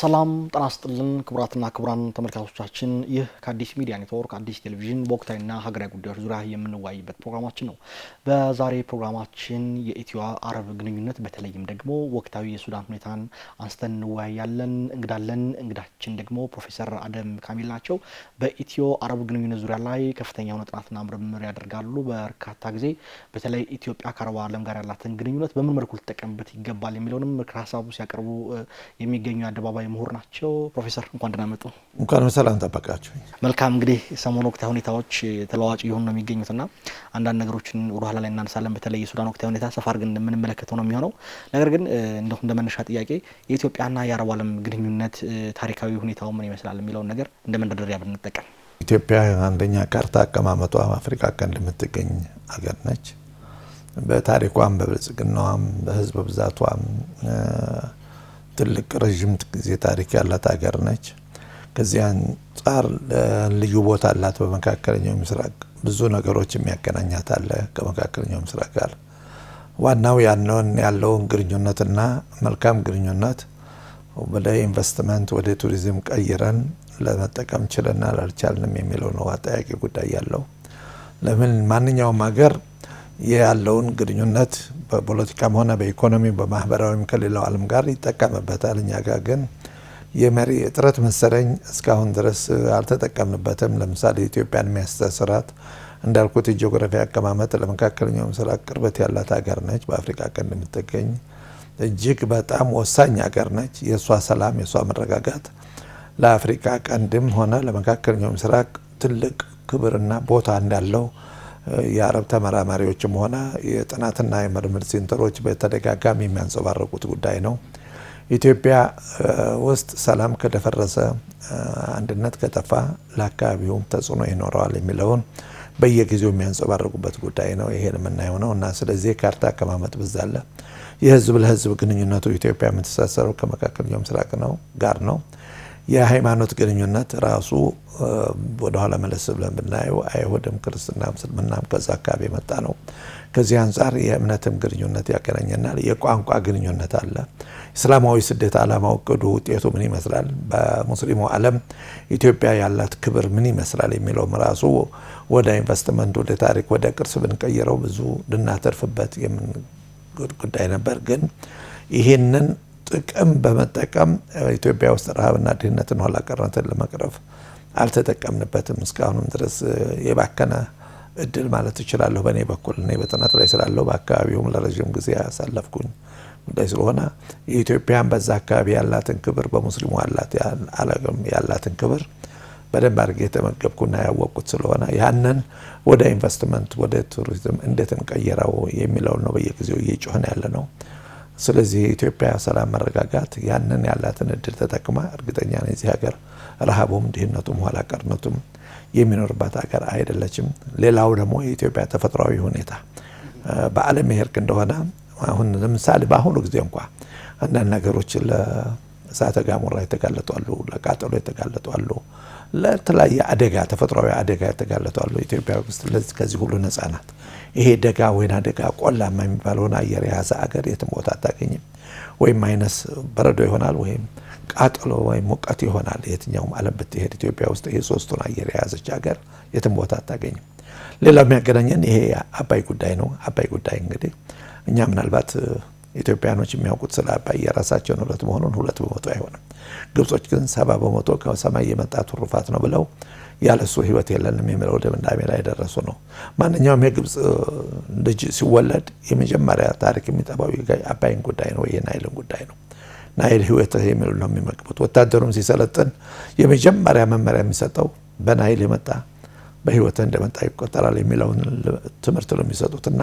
ሰላም ጤና ይስጥልን ክቡራትና ክቡራን ተመልካቾቻችን ይህ ከአዲስ ሚዲያ ኔትወርክ አዲስ ቴሌቪዥን በወቅታዊና ሀገራዊ ጉዳዮች ዙሪያ የምንወያይበት ፕሮግራማችን ነው። በዛሬ ፕሮግራማችን የኢትዮ አረብ ግንኙነት በተለይም ደግሞ ወቅታዊ የሱዳን ሁኔታን አንስተን እንወያያለን። እንግዳችን ደግሞ ፕሮፌሰር አደም ካሚል ናቸው። በኢትዮ አረብ ግንኙነት ዙሪያ ላይ ከፍተኛ ጥናትና ምርምር ያደርጋሉ። በርካታ ጊዜ በተለይ ኢትዮጵያ ከአረቡ ዓለም ጋር ያላትን ግንኙነት በምን መልኩ ልትጠቀምበት ይገባል የሚለውንም ምክር ሀሳቡ ሲያቀርቡ የሚገኙ አደባባይ ምሁር ናቸው። ፕሮፌሰር እንኳን ደህና መጡ። እንኳን ሰላም ተበቃችሁ። መልካም እንግዲህ ሰሞኑ ወቅታዊ ሁኔታዎች ተለዋጭ እየሆኑ ነው የሚገኙትና አንዳንድ ነገሮችን ወደ ኋላ ላይ እናነሳለን። በተለይ የሱዳን ወቅታዊ ሁኔታ ሰፋ አድርገን እንደምንመለከተው ነው የሚሆነው። ነገር ግን እንደ መነሻ ጥያቄ የኢትዮጵያና የአረብ ዓለም ግንኙነት ታሪካዊ ሁኔታው ምን ይመስላል የሚለውን ነገር እንደ መንደርደሪያ ብንጠቀም። ኢትዮጵያ አንደኛ ካርታ አቀማመጧ አፍሪካ ቀንድ የምትገኝ ሀገር ነች። በታሪኳም በብልጽግናዋም በህዝብ ብዛቷም ትልቅ ረጅም ጊዜ ታሪክ ያላት ሀገር ነች። ከዚህ አንጻር ልዩ ቦታ አላት። በመካከለኛው ምስራቅ ብዙ ነገሮች የሚያገናኛት አለ ከመካከለኛው ምስራቅ ጋር። ዋናው ያለውን ግንኙነትና መልካም ግንኙነት ወደ ኢንቨስትመንት ወደ ቱሪዝም ቀይረን ለመጠቀም ችለናል አልቻልንም የሚለው ነው አጠያቂ ጉዳይ ያለው። ለምን ማንኛውም ሀገር ያለውን ግንኙነት በፖለቲካም ሆነ በኢኮኖሚ በማህበራዊም ከሌላው ዓለም ጋር ይጠቀምበታል። እኛ ጋር ግን የመሪ እጥረት መሰለኝ እስካሁን ድረስ አልተጠቀምንበትም። ለምሳሌ ኢትዮጵያን የሚያስተሳስራት እንዳልኩት የጂኦግራፊ አቀማመጥ ለመካከለኛው ምስራቅ ቅርበት ያላት ሀገር ነች። በአፍሪካ ቀንድ የምትገኝ እጅግ በጣም ወሳኝ ሀገር ነች። የእሷ ሰላም የእሷ መረጋጋት ለአፍሪካ ቀንድም ሆነ ለመካከለኛው ምስራቅ ትልቅ ክብርና ቦታ እንዳለው የአረብ ተመራማሪዎችም ሆነ የጥናትና የምርምር ሴንተሮች በተደጋጋሚ የሚያንጸባርቁት ጉዳይ ነው። ኢትዮጵያ ውስጥ ሰላም ከደፈረሰ፣ አንድነት ከጠፋ ለአካባቢውም ተጽዕኖ ይኖረዋል የሚለውን በየጊዜው የሚያንጸባርቁበት ጉዳይ ነው። ይሄን የምናየው ነው እና ስለዚህ ካርታ አቀማመጥ ብዛለ የህዝብ ለህዝብ ግንኙነቱ ኢትዮጵያ የምትሳሰረው ከመካከለኛው ምስራቅ ጋር ነው። የሃይማኖት ግንኙነት ራሱ ወደ ኋላ መለስ ብለን ብናየው አይሁድም ክርስትናም እስልምናም ከዛ አካባቢ የመጣ ነው። ከዚህ አንጻር የእምነትም ግንኙነት ያገናኘናል። የቋንቋ ግንኙነት አለ። እስላማዊ ስደት ዓላማው እቅዱ ውጤቱ ምን ይመስላል፣ በሙስሊሙ ዓለም ኢትዮጵያ ያላት ክብር ምን ይመስላል የሚለው ራሱ ወደ ኢንቨስትመንት ወደ ታሪክ ወደ ቅርስ ብንቀይረው ብዙ ልናተርፍበት የምን ጉዳይ ነበር። ግን ይሄንን ጥቅም በመጠቀም ኢትዮጵያ ውስጥ ረሃብና ድህነትን ኋላ ቀርነትን ለመቅረፍ አልተጠቀምንበትም። እስካሁንም ድረስ የባከነ እድል ማለት እችላለሁ በእኔ በኩል። እኔ በጥናት ላይ ስላለው በአካባቢውም ለረጅም ጊዜ ያሳለፍኩኝ ጉዳይ ስለሆነ የኢትዮጵያን በዛ አካባቢ ያላትን ክብር በሙስሊሙ ዓለም ያላትን ክብር በደንብ አድርጌ የተመገብኩና ያወቅኩት ስለሆነ ያንን ወደ ኢንቨስትመንት ወደ ቱሪዝም እንዴት እንቀይረው የሚለውን ነው በየጊዜው እየጮህን ያለ ነው። ስለዚህ የኢትዮጵያ ሰላም መረጋጋት ያንን ያላትን እድል ተጠቅማ እርግጠኛ ነኝ እዚህ ሀገር ረሃቡም ድህነቱም ኋላ ቀርነቱም የሚኖርባት ሀገር አይደለችም። ሌላው ደግሞ የኢትዮጵያ ተፈጥሯዊ ሁኔታ በዓለም ይሄርክ እንደሆነ አሁን ለምሳሌ በአሁኑ ጊዜ እንኳን አንዳንድ ነገሮች ለእሳተ ገሞራ የተጋለጡ አሉ፣ ለቃጠሎ የተጋለጡ አሉ፣ ለተለያየ አደጋ ተፈጥሯዊ አደጋ የተጋለጡ አሉ። ኢትዮጵያ ውስጥ ከዚህ ሁሉ ነፃ ናት። ይሄ ደጋ ወይና ደጋ ቆላማ የሚባለውን አየር የያዘ ሀገር የትም ቦታ አታገኝም። ወይም ማይነስ በረዶ ይሆናል ወይም ቃጠሎ ወይም ሙቀት ይሆናል። የትኛውም ዓለም ብትሄድ ኢትዮጵያ ውስጥ ይሄ ሶስቱን አየር የያዘች ሀገር የትም ቦታ አታገኝም። ሌላው የሚያገናኘን ይሄ አባይ ጉዳይ ነው። አባይ ጉዳይ እንግዲህ እኛ ምናልባት ኢትዮጵያኖች የሚያውቁት ስለ አባይ የራሳቸው ንብረት መሆኑን 2% አይሆንም። ግብጾች ግን 70% ከሰማይ የመጣ ትሩፋት ነው ብለው ያለሱ ህይወት የለንም የሚለው ድምዳሜ ላይ ደረሱ ነው። ማንኛውም የግብጽ ልጅ ሲወለድ የመጀመሪያ ታሪክ የሚጠባው አባይን ጉዳይ ነው፣ የናይልን ጉዳይ ነው። ናይል ህይወት የሚለው ነው የሚመግቡት። ወታደሩም ሲሰለጥን የመጀመሪያ መመሪያ የሚሰጠው በናይል የመጣ በህይወት እንደመጣ ይቆጠራል የሚለውን ትምህርት ነው የሚሰጡትና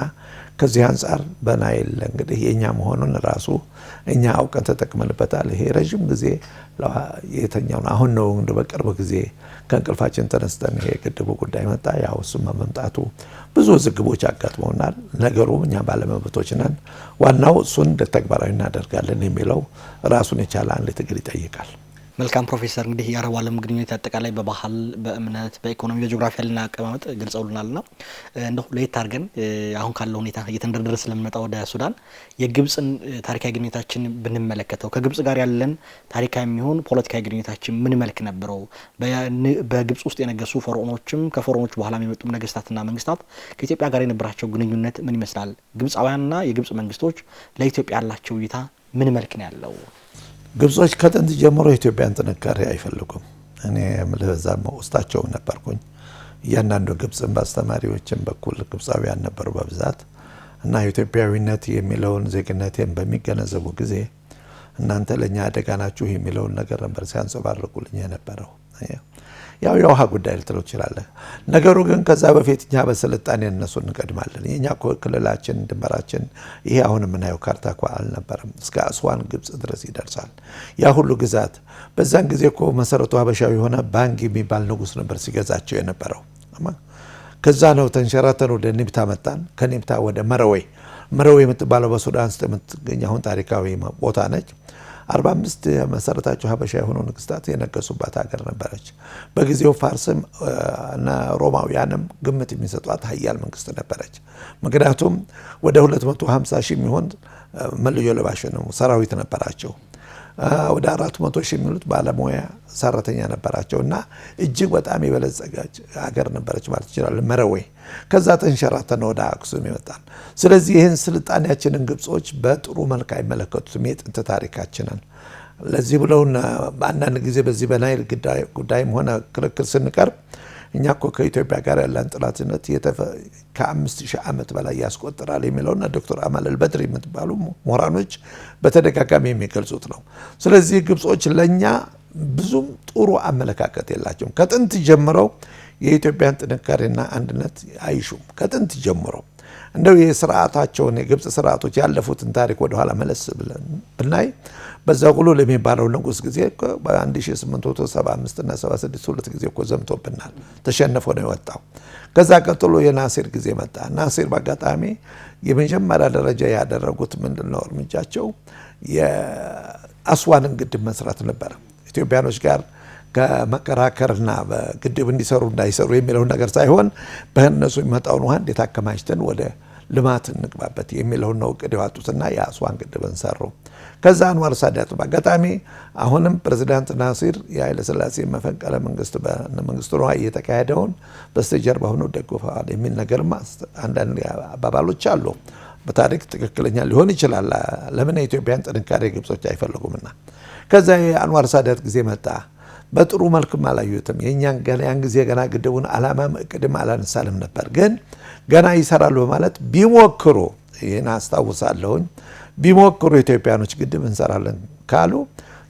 ከዚህ አንጻር በናይል እንግዲህ የኛ መሆኑን ራሱ እኛ አውቀን ተጠቅመንበታል። ይሄ ረጅም ጊዜ የተኛውን አሁን ነው በቅርብ ጊዜ ከእንቅልፋችን ተነስተን ይሄ ግድቡ ጉዳይ መጣ። ያው እሱም መምጣቱ ብዙ ዝግቦች አጋጥመውናል። ነገሩ እኛ ባለመብቶች ነን። ዋናው እሱን ተግባራዊ እናደርጋለን የሚለው ራሱን የቻለ አንድ ትግል ይጠይቃል። መልካም ፕሮፌሰር እንግዲህ የአረብ ዓለም ግንኙነት አጠቃላይ በባህል በእምነት በኢኮኖሚ በጂኦግራፊ ያለና አቀማመጥ ገልጸውልናልና እንደው ለየት አድርገን አሁን ካለው ሁኔታ እየተንደረደረ ስለሚመጣ ወደ ሱዳን የግብጽን ታሪካዊ ግንኙነታችን ብንመለከተው ከግብጽ ጋር ያለን ታሪካዊ የሚሆን ፖለቲካዊ ግንኙነታችን ምን መልክ ነበረው? በግብጽ ውስጥ የነገሱ ፈርዖኖችም ከፈርዖኖች በኋላ የሚመጡ ነገስታትና መንግስታት ከኢትዮጵያ ጋር የነበራቸው ግንኙነት ምን ይመስላል? ግብጻውያንና የግብጽ መንግስቶች ለኢትዮጵያ ያላቸው እይታ ምን መልክ ነው ያለው? ግብጾች ከጥንት ጀምሮ የኢትዮጵያን ጥንካሬ አይፈልጉም። እኔ ለዛም ውስጣቸው ነበርኩኝ። እያንዳንዱ ግብጽን በአስተማሪዎችም በኩል ግብጻውያን ነበሩ በብዛት እና ኢትዮጵያዊነት የሚለውን ዜግነቴን በሚገነዘቡ ጊዜ እናንተ ለኛ አደጋ ናችሁ የሚለውን ነገር ነበር ሲያንጸባርቁልኝ የነበረው። ያው የውሃ ጉዳይ ልትለው ትችላለህ። ነገሩ ግን ከዛ በፊት እኛ በስልጣኔ እነሱ እንቀድማለን። የኛ ክልላችን ድንበራችን ይሄ አሁን የምናየው ካርታ እኮ አልነበረም። እስከ አስዋን ግብጽ ድረስ ይደርሳል። ያ ሁሉ ግዛት በዛን ጊዜ እኮ መሰረቱ ሀበሻዊ የሆነ ባንጊ የሚባል ንጉስ ነበር ሲገዛቸው የነበረው። ከዛ ነው ተንሸራተን ወደ ኒብታ መጣን። ከኒብታ ወደ መረዌ የምትባለው በሱዳን ውስጥ የምትገኝ አሁን ታሪካዊ ቦታ ነች። 45 መሰረታቸው ሀበሻ የሆኑ ንግስታት የነገሱባት ሀገር ነበረች። በጊዜው ፋርስም እና ሮማውያንም ግምት የሚሰጧት ሀያል መንግስት ነበረች። ምክንያቱም ወደ 250 ሺህ የሚሆን መልዮ ለባሽ ነው ሰራዊት ነበራቸው። ወደ 400 ሺህ የሚሉት ባለሙያ ሰራተኛ ነበራቸው እና እጅግ በጣም የበለጸገች ሀገር ነበረች ማለት ይችላል መረዌ። ከዛ ተንሸራተን ወደ አክሱም ይመጣል። ስለዚህ ይህን ስልጣኔያችንን ግብጾች በጥሩ መልክ አይመለከቱትም፣ የጥንት ታሪካችንን። ለዚህ ብለውና በአንዳንድ ጊዜ በዚህ በናይል ጉዳይም ሆነ ክርክር ስንቀርብ እኛ እኮ ከኢትዮጵያ ጋር ያለን ጥላትነት ከ5000 ዓመት በላይ ያስቆጥራል የሚለውና ዶክተር አማል አልበድሪ የምትባሉ ምሁራኖች በተደጋጋሚ የሚገልጹት ነው። ስለዚህ ግብጾች ለኛ ብዙም ጥሩ አመለካከት የላቸውም። ከጥንት ጀምረው የኢትዮጵያን ጥንካሬና አንድነት አይሹም። ከጥንት ጀምረው እንደው የስርዓታቸውን የግብጽ ስርዓቶች ያለፉትን ታሪክ ወደ ኋላ መለስ ብለን ብናይ በዛ ሁሉ ለሚባለው ንጉስ ጊዜ በ1875 እና 76 ሁለት ጊዜ እኮ ዘምቶብናል። ተሸንፎ ነው የወጣው። ከዛ ቀጥሎ የናሲር ጊዜ መጣ። ናሲር በአጋጣሚ የመጀመሪያ ደረጃ ያደረጉት ምንድነው እርምጃቸው የአስዋንን ግድብ መስራት ነበር። ኢትዮጵያኖች ጋር ከመከራከርና በግድብ እንዲሰሩ እንዳይሰሩ የሚለው ነገር ሳይሆን በእነሱ የሚመጣውን ውሃ እንዴት አከማችተን ወደ ልማት እንግባበት የሚለው ነው እቅድ ያወጡትና የአስዋን ግድብን ሰሩ። ከዛ አንዋር ሳዳት በአጋጣሚ አሁንም ፕሬዝዳንት ናሲር የኃይለ ሥላሴ መፈንቅለ መንግስት በመንግስቱ ነው እየተካሄደውን በስተጀርባ ሆነው ደግፈዋል የሚል ነገርማ አንዳንድ አባባሎች አሉ። በታሪክ ትክክለኛ ሊሆን ይችላል። ለምን የኢትዮጵያን ጥንካሬ ግብጾች አይፈልጉምና። ከዛ የአንዋር ሳዳት ጊዜ መጣ። በጥሩ መልክም አላዩትም። የኛን ያን ጊዜ ገና ግድቡን አላማም እቅድም አላነሳልም ነበር። ግን ገና ይሰራሉ በማለት ቢሞክሩ ይህን አስታውሳለሁኝ። ቢሞክሩ ኢትዮጵያኖች ግድብ እንሰራለን ካሉ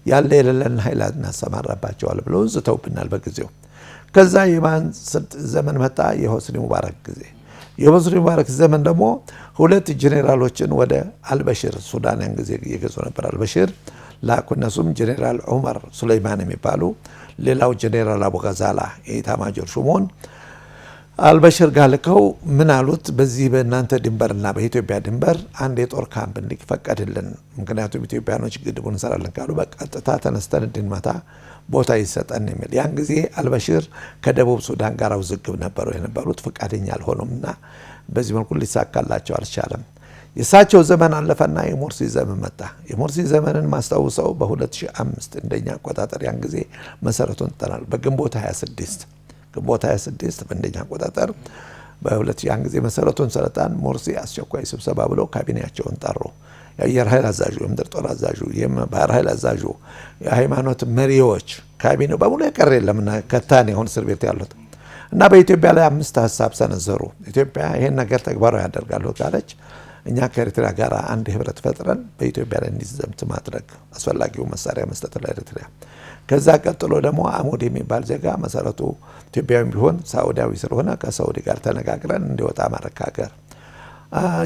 ያለ የሌለን ኃይል እናሰማራባቸዋል ብለው ዝተውብናል በጊዜው። ከዛ የማን ዘመን መጣ? የሆስኒ ሙባረክ ጊዜ። የሆስኒ ሙባረክ ዘመን ደግሞ ሁለት ጄኔራሎችን ወደ አልበሽር ሱዳንን ጊዜ እየገዙ ነበር። አልበሽር ላኩ። እነሱም ጄኔራል ዑመር ሱለይማን የሚባሉ ሌላው ጄኔራል አቡጋዛላ የኢታማጆር ሹሙን አልበሽር ጋር ልከው ምን አሉት? በዚህ በእናንተ ድንበርና በኢትዮጵያ ድንበር አንድ የጦር ካምፕ እንዲፈቀድልን፣ ምክንያቱም ኢትዮጵያኖች ግድቡን እንሰራለን ካሉ በቀጥታ ተነስተን እንድንመታ ቦታ ይሰጠን የሚል። ያን ጊዜ አልበሽር ከደቡብ ሱዳን ጋር ውዝግብ ነበሩ የነበሩት፣ ፈቃደኛ አልሆኑምና በዚህ መልኩ ሊሳካላቸው አልቻለም። የሳቸው ዘመን አለፈና የሞርሲ ዘመን መጣ። የሞርሲ ዘመንን ማስታውሰው በ2005 እንደኛ አቆጣጠር ያን ጊዜ መሰረቱን ጥለናል። በግንቦት 26 በእንደኛ አቆጣጠር በ2000 ያን ጊዜ መሰረቱን ሰለጣን ሞርሲ አስቸኳይ ስብሰባ ብለው ካቢኔያቸውን ጠሩ። የአየር ኃይል አዛዡ፣ የምድር ጦር አዛዡ፣ የባህር ኃይል አዛዡ፣ የሃይማኖት መሪዎች ካቢኔው በሙሉ የቀረ የለምና ከታን የሆነ እስር ቤት ያሉት እና በኢትዮጵያ ላይ 5 ሀሳብ ሰነዘሩ። ኢትዮጵያ ይሄን ነገር ተግባራዊ ያደርጋሉ ካለች እኛ ከኤርትራ ጋር አንድ ህብረት ፈጥረን በኢትዮጵያ ላይ እንዲዘምት ማድረግ፣ አስፈላጊው መሳሪያ መስጠት ለኤርትራ። ከዛ ቀጥሎ ደግሞ አሙድ የሚባል ዜጋ መሰረቱ ኢትዮጵያዊ ቢሆን ሳውዲያዊ ስለሆነ ከሳውዲ ጋር ተነጋግረን እንዲወጣ ማረጋገር።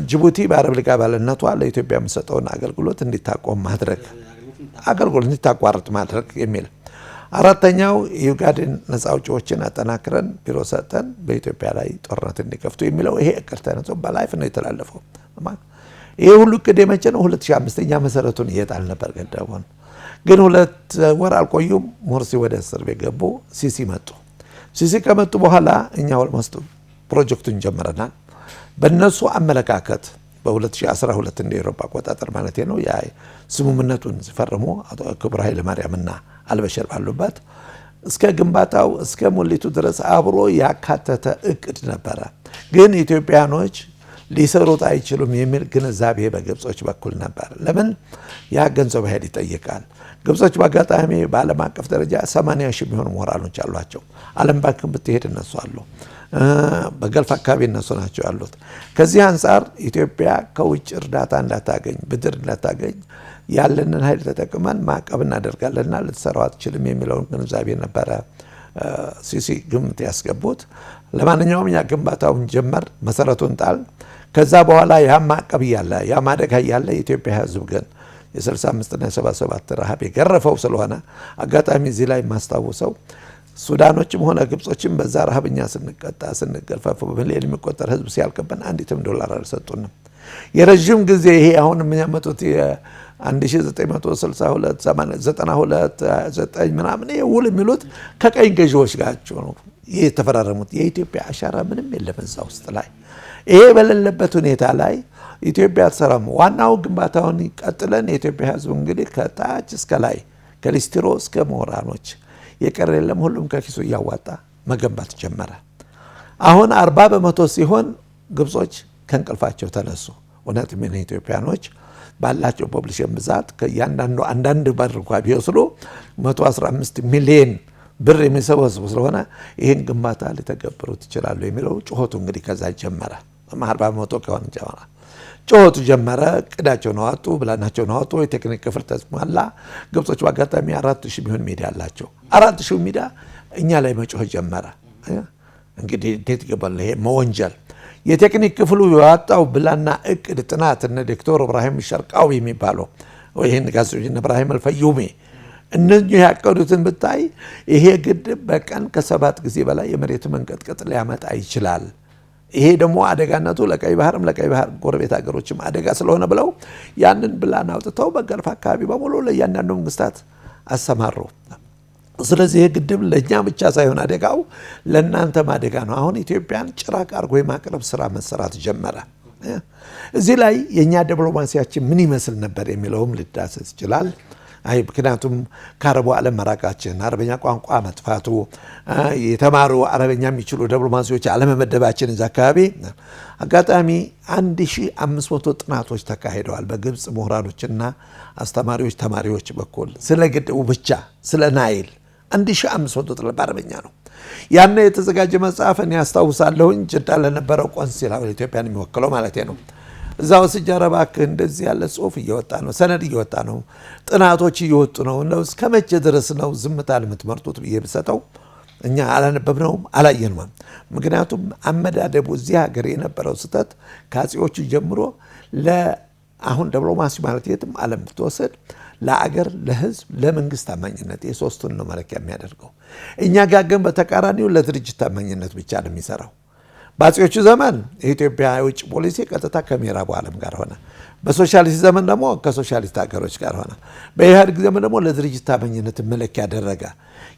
ጅቡቲ በአረብ ሊግ አባልነቷ ለኢትዮጵያ የምትሰጠውን አገልግሎት እንዲታቆም ማድረግ፣ አገልግሎት እንዲታቋርጥ ማድረግ የሚል። አራተኛው የዩጋዴን ነፃ አውጪዎችን አጠናክረን ቢሮ ሰጠን በኢትዮጵያ ላይ ጦርነት እንዲከፍቱ የሚለው ይሄ እቅድ ተነስቶ በላይፍ ነው የተላለፈው። ይሄ ሁሉ እቅድ የመቼ ነው? 2005 መሰረቱን እየጣል ነበር ገደቡን። ግን 2 ወር አልቆዩም። ሞርሲ ወደ እስር ቤት ገቡ። ሲሲ መጡ። ሲሲ ከመጡ በኋላ እኛ ኦልሞስት ፕሮጀክቱን ጀምረናል። በእነሱ አመለካከት በ2012 እንደ አውሮፓ አቆጣጠር ማለት ነው ያ ስምምነቱን ሲፈርሙ አቶ ክቡር ኃይለ ማርያምና አልበሽር ባሉበት እስከ ግንባታው እስከ ሙሊቱ ድረስ አብሮ ያካተተ እቅድ ነበረ። ግን ኢትዮጵያኖች ሊሰሩት አይችሉም የሚል ግንዛቤ በግብጾች በኩል ነበር። ለምን? ያ ገንዘብ ኃይል ይጠይቃል። ግብጾች በአጋጣሚ በዓለም አቀፍ ደረጃ 80 ሺህ የሚሆኑ ምሁራኖች አሏቸው። ዓለም ባንክን ብትሄድ እነሱ አሉ። በገልፍ አካባቢ እነሱ ናቸው ያሉት። ከዚህ አንጻር ኢትዮጵያ ከውጭ እርዳታ እንዳታገኝ፣ ብድር እንዳታገኝ ያለንን ኃይል ተጠቅመን ማዕቀብ እናደርጋለንና ልትሰራው አትችልም የሚለውን ግንዛቤ ነበረ ሲሲ ግምት ያስገቡት። ለማንኛውም ያ ግንባታውን ጀመር፣ መሰረቱን ጣል። ከዛ በኋላ ያ ማዕቀብ እያለ ያ ማደጋ እያለ የኢትዮጵያ ሕዝብ ግን የ65 እና 77 ረሃብ የገረፈው ስለሆነ አጋጣሚ እዚህ ላይ የማስታውሰው ሱዳኖችም ሆነ ግብጾችም በዛ ረሃብኛ ስንቀጣ ስንገርፋፍ በሚሊዮን የሚቆጠር ሕዝብ ሲያልቅብን አንዲትም ዶላር አልሰጡንም። የረጅም ጊዜ ይሄ አሁን የሚያመጡት የ1962 92 9 ምናምን ይሄ ውል የሚሉት ከቀኝ ገዢዎች ጋር ነው የተፈራረሙት። የኢትዮጵያ አሻራ ምንም የለም እዛ ውስጥ ላይ። ይሄ በሌለበት ሁኔታ ላይ ኢትዮጵያ አትሰራም። ዋናው ግንባታውን ቀጥለን የኢትዮጵያ ሕዝብ እንግዲህ ከታች እስከ ላይ ከሊስትሮ እስከ ምሁራኖች የቀረ የለም ሁሉም ከኪሱ እያዋጣ መገንባት ጀመረ። አሁን 40% ሲሆን ግብጾች ከእንቅልፋቸው ተነሱ። እውነትም ኢትዮጵያኖች ባላቸው ፖፑሌሽን ብዛት ከእያንዳንዱ አንዳንድ በር እንኳ ቢወስዱ 115 ሚሊዮን ብር የሚሰበስቡ ስለሆነ ይህን ግንባታ ሊተገብሩት ይችላሉ የሚለው ጩኸቱ እንግዲህ ከዛ ጀመረ። 40% ከሆነ ጀመረ ጩኸቱ ጀመረ። እቅዳቸውን አወጡ፣ ብላናቸውን አወጡ። የቴክኒክ ክፍል ተስማላ። ግብጾች በአጋጣሚ 4000 የሚሆን ሜዳ አላቸው። 4000 ሜዳ እኛ ላይ መጮህ ጀመረ። እንግዲህ እንዴት ይገባል ይሄ መወንጀል። የቴክኒክ ክፍሉ ያወጣው ብላና እቅድ ጥናት እነ ዶክተር ኢብራሂም ሸርቃዊ የሚባለው ወይን ጋዜጠኛ ኢብራሂም አልፈዩሚ እነኚህ ያቀዱትን ብታይ ይሄ ግድብ በቀን ከ7 ጊዜ በላይ የመሬት መንቀጥቀጥ ሊያመጣ ይችላል። ይሄ ደግሞ አደጋነቱ ለቀይ ባህርም ለቀይ ባህር ጎረቤት ሀገሮችም አደጋ ስለሆነ ብለው ያንን ብላን አውጥተው በገልፍ አካባቢ በሙሉ ለእያንዳንዱ መንግስታት አሰማሩ። ስለዚህ ይሄ ግድብ ለእኛ ብቻ ሳይሆን አደጋው ለእናንተም አደጋ ነው። አሁን ኢትዮጵያን ጭራቅ አድርጎ የማቅረብ ስራ መሰራት ጀመረ። እዚህ ላይ የእኛ ዲፕሎማሲያችን ምን ይመስል ነበር የሚለውም ሊዳሰስ ይችላል። ምክንያቱም ከአረቡ ዓለም መራቃችን፣ አረበኛ ቋንቋ መጥፋቱ፣ የተማሩ አረበኛ የሚችሉ ዲፕሎማሲዎች አለመመደባችን እዛ አካባቢ አጋጣሚ 1500 ጥናቶች ተካሂደዋል በግብፅ ምሁራኖችና አስተማሪዎች ተማሪዎች በኩል ስለ ግድቡ ብቻ ስለ ናይል 1500 ጥናት በአረበኛ ነው። ያን የተዘጋጀ መጽሐፍ እኔ ያስታውሳለሁኝ ጅዳ ለነበረው ቆንሲላ ኢትዮጵያን የሚወክለው ማለት ነው። እዛው ስጀረባክ እንደዚህ ያለ ጽሁፍ እየወጣ ነው፣ ሰነድ እየወጣ ነው፣ ጥናቶች እየወጡ ነው። እስከ መቼ ድረስ ነው ዝምታ ለምትመርጡት ብዬ ብሰጠው እኛ አላነበብነውም አላየነውም። ምክንያቱም አመዳደቡ እዚህ ሀገር የነበረው ስህተት ከአጼዎቹ ጀምሮ ለአሁን ዲፕሎማሲ ማለት የትም ዓለም ብትወስድ ለአገር፣ ለህዝብ፣ ለመንግስት ታማኝነት የሶስቱን ነው መለኪያ የሚያደርገው። እኛ ጋር ግን በተቃራኒው ለድርጅት ታማኝነት ብቻ ነው የሚሰራው። በአጼዎቹ ዘመን የኢትዮጵያ የውጭ ፖሊሲ ቀጥታ ከምዕራቡ ዓለም ጋር ሆነ። በሶሻሊስት ዘመን ደግሞ ከሶሻሊስት ሀገሮች ጋር ሆነ። በኢህአዴግ ዘመን ደግሞ ለድርጅት ታማኝነት መለኪያ ያደረገ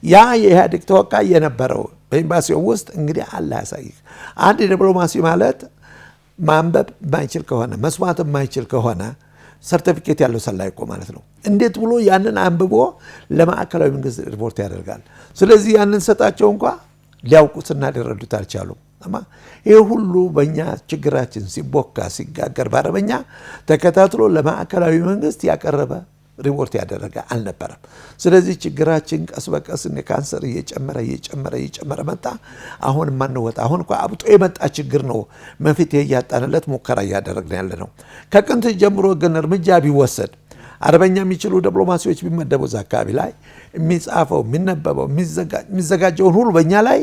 ያ የኢህአዴግ ተወካይ የነበረው በኤምባሲው ውስጥ እንግዲህ አለ ያሳይህ። አንድ ዲፕሎማሲ ማለት ማንበብ የማይችል ከሆነ መስማት የማይችል ከሆነ ሰርቲፊኬት ያለው ሰላይ እኮ ማለት ነው። እንዴት ብሎ ያንን አንብቦ ለማዕከላዊ መንግስት ሪፖርት ያደርጋል? ስለዚህ ያንን ሰጣቸው እንኳ ሊያውቁትና ሊረዱት አልቻሉም። ይሄ ሁሉ በእኛ ችግራችን ሲቦካ ሲጋገር በአረበኛ ተከታትሎ ለማዕከላዊ መንግስት ያቀረበ ሪፖርት ያደረገ አልነበረም። ስለዚህ ችግራችን ቀስ በቀስ ካንሰር እየጨመረ መጣ። አሁን ማንወጣ አሁን እኮ አብጦ የመጣ ችግር ነው። መፍትሄ እያጣንለት ሙከራ እያደረግን ያለ ነው። ከጥንት ጀምሮ ግን እርምጃ ቢወሰድ አረበኛ የሚችሉ ዲፕሎማሲዎች ቢመደቡ እዛ አካባቢ ላይ የሚጻፈው የሚነበበው የሚዘጋጀውን ሁሉ በእኛ ላይ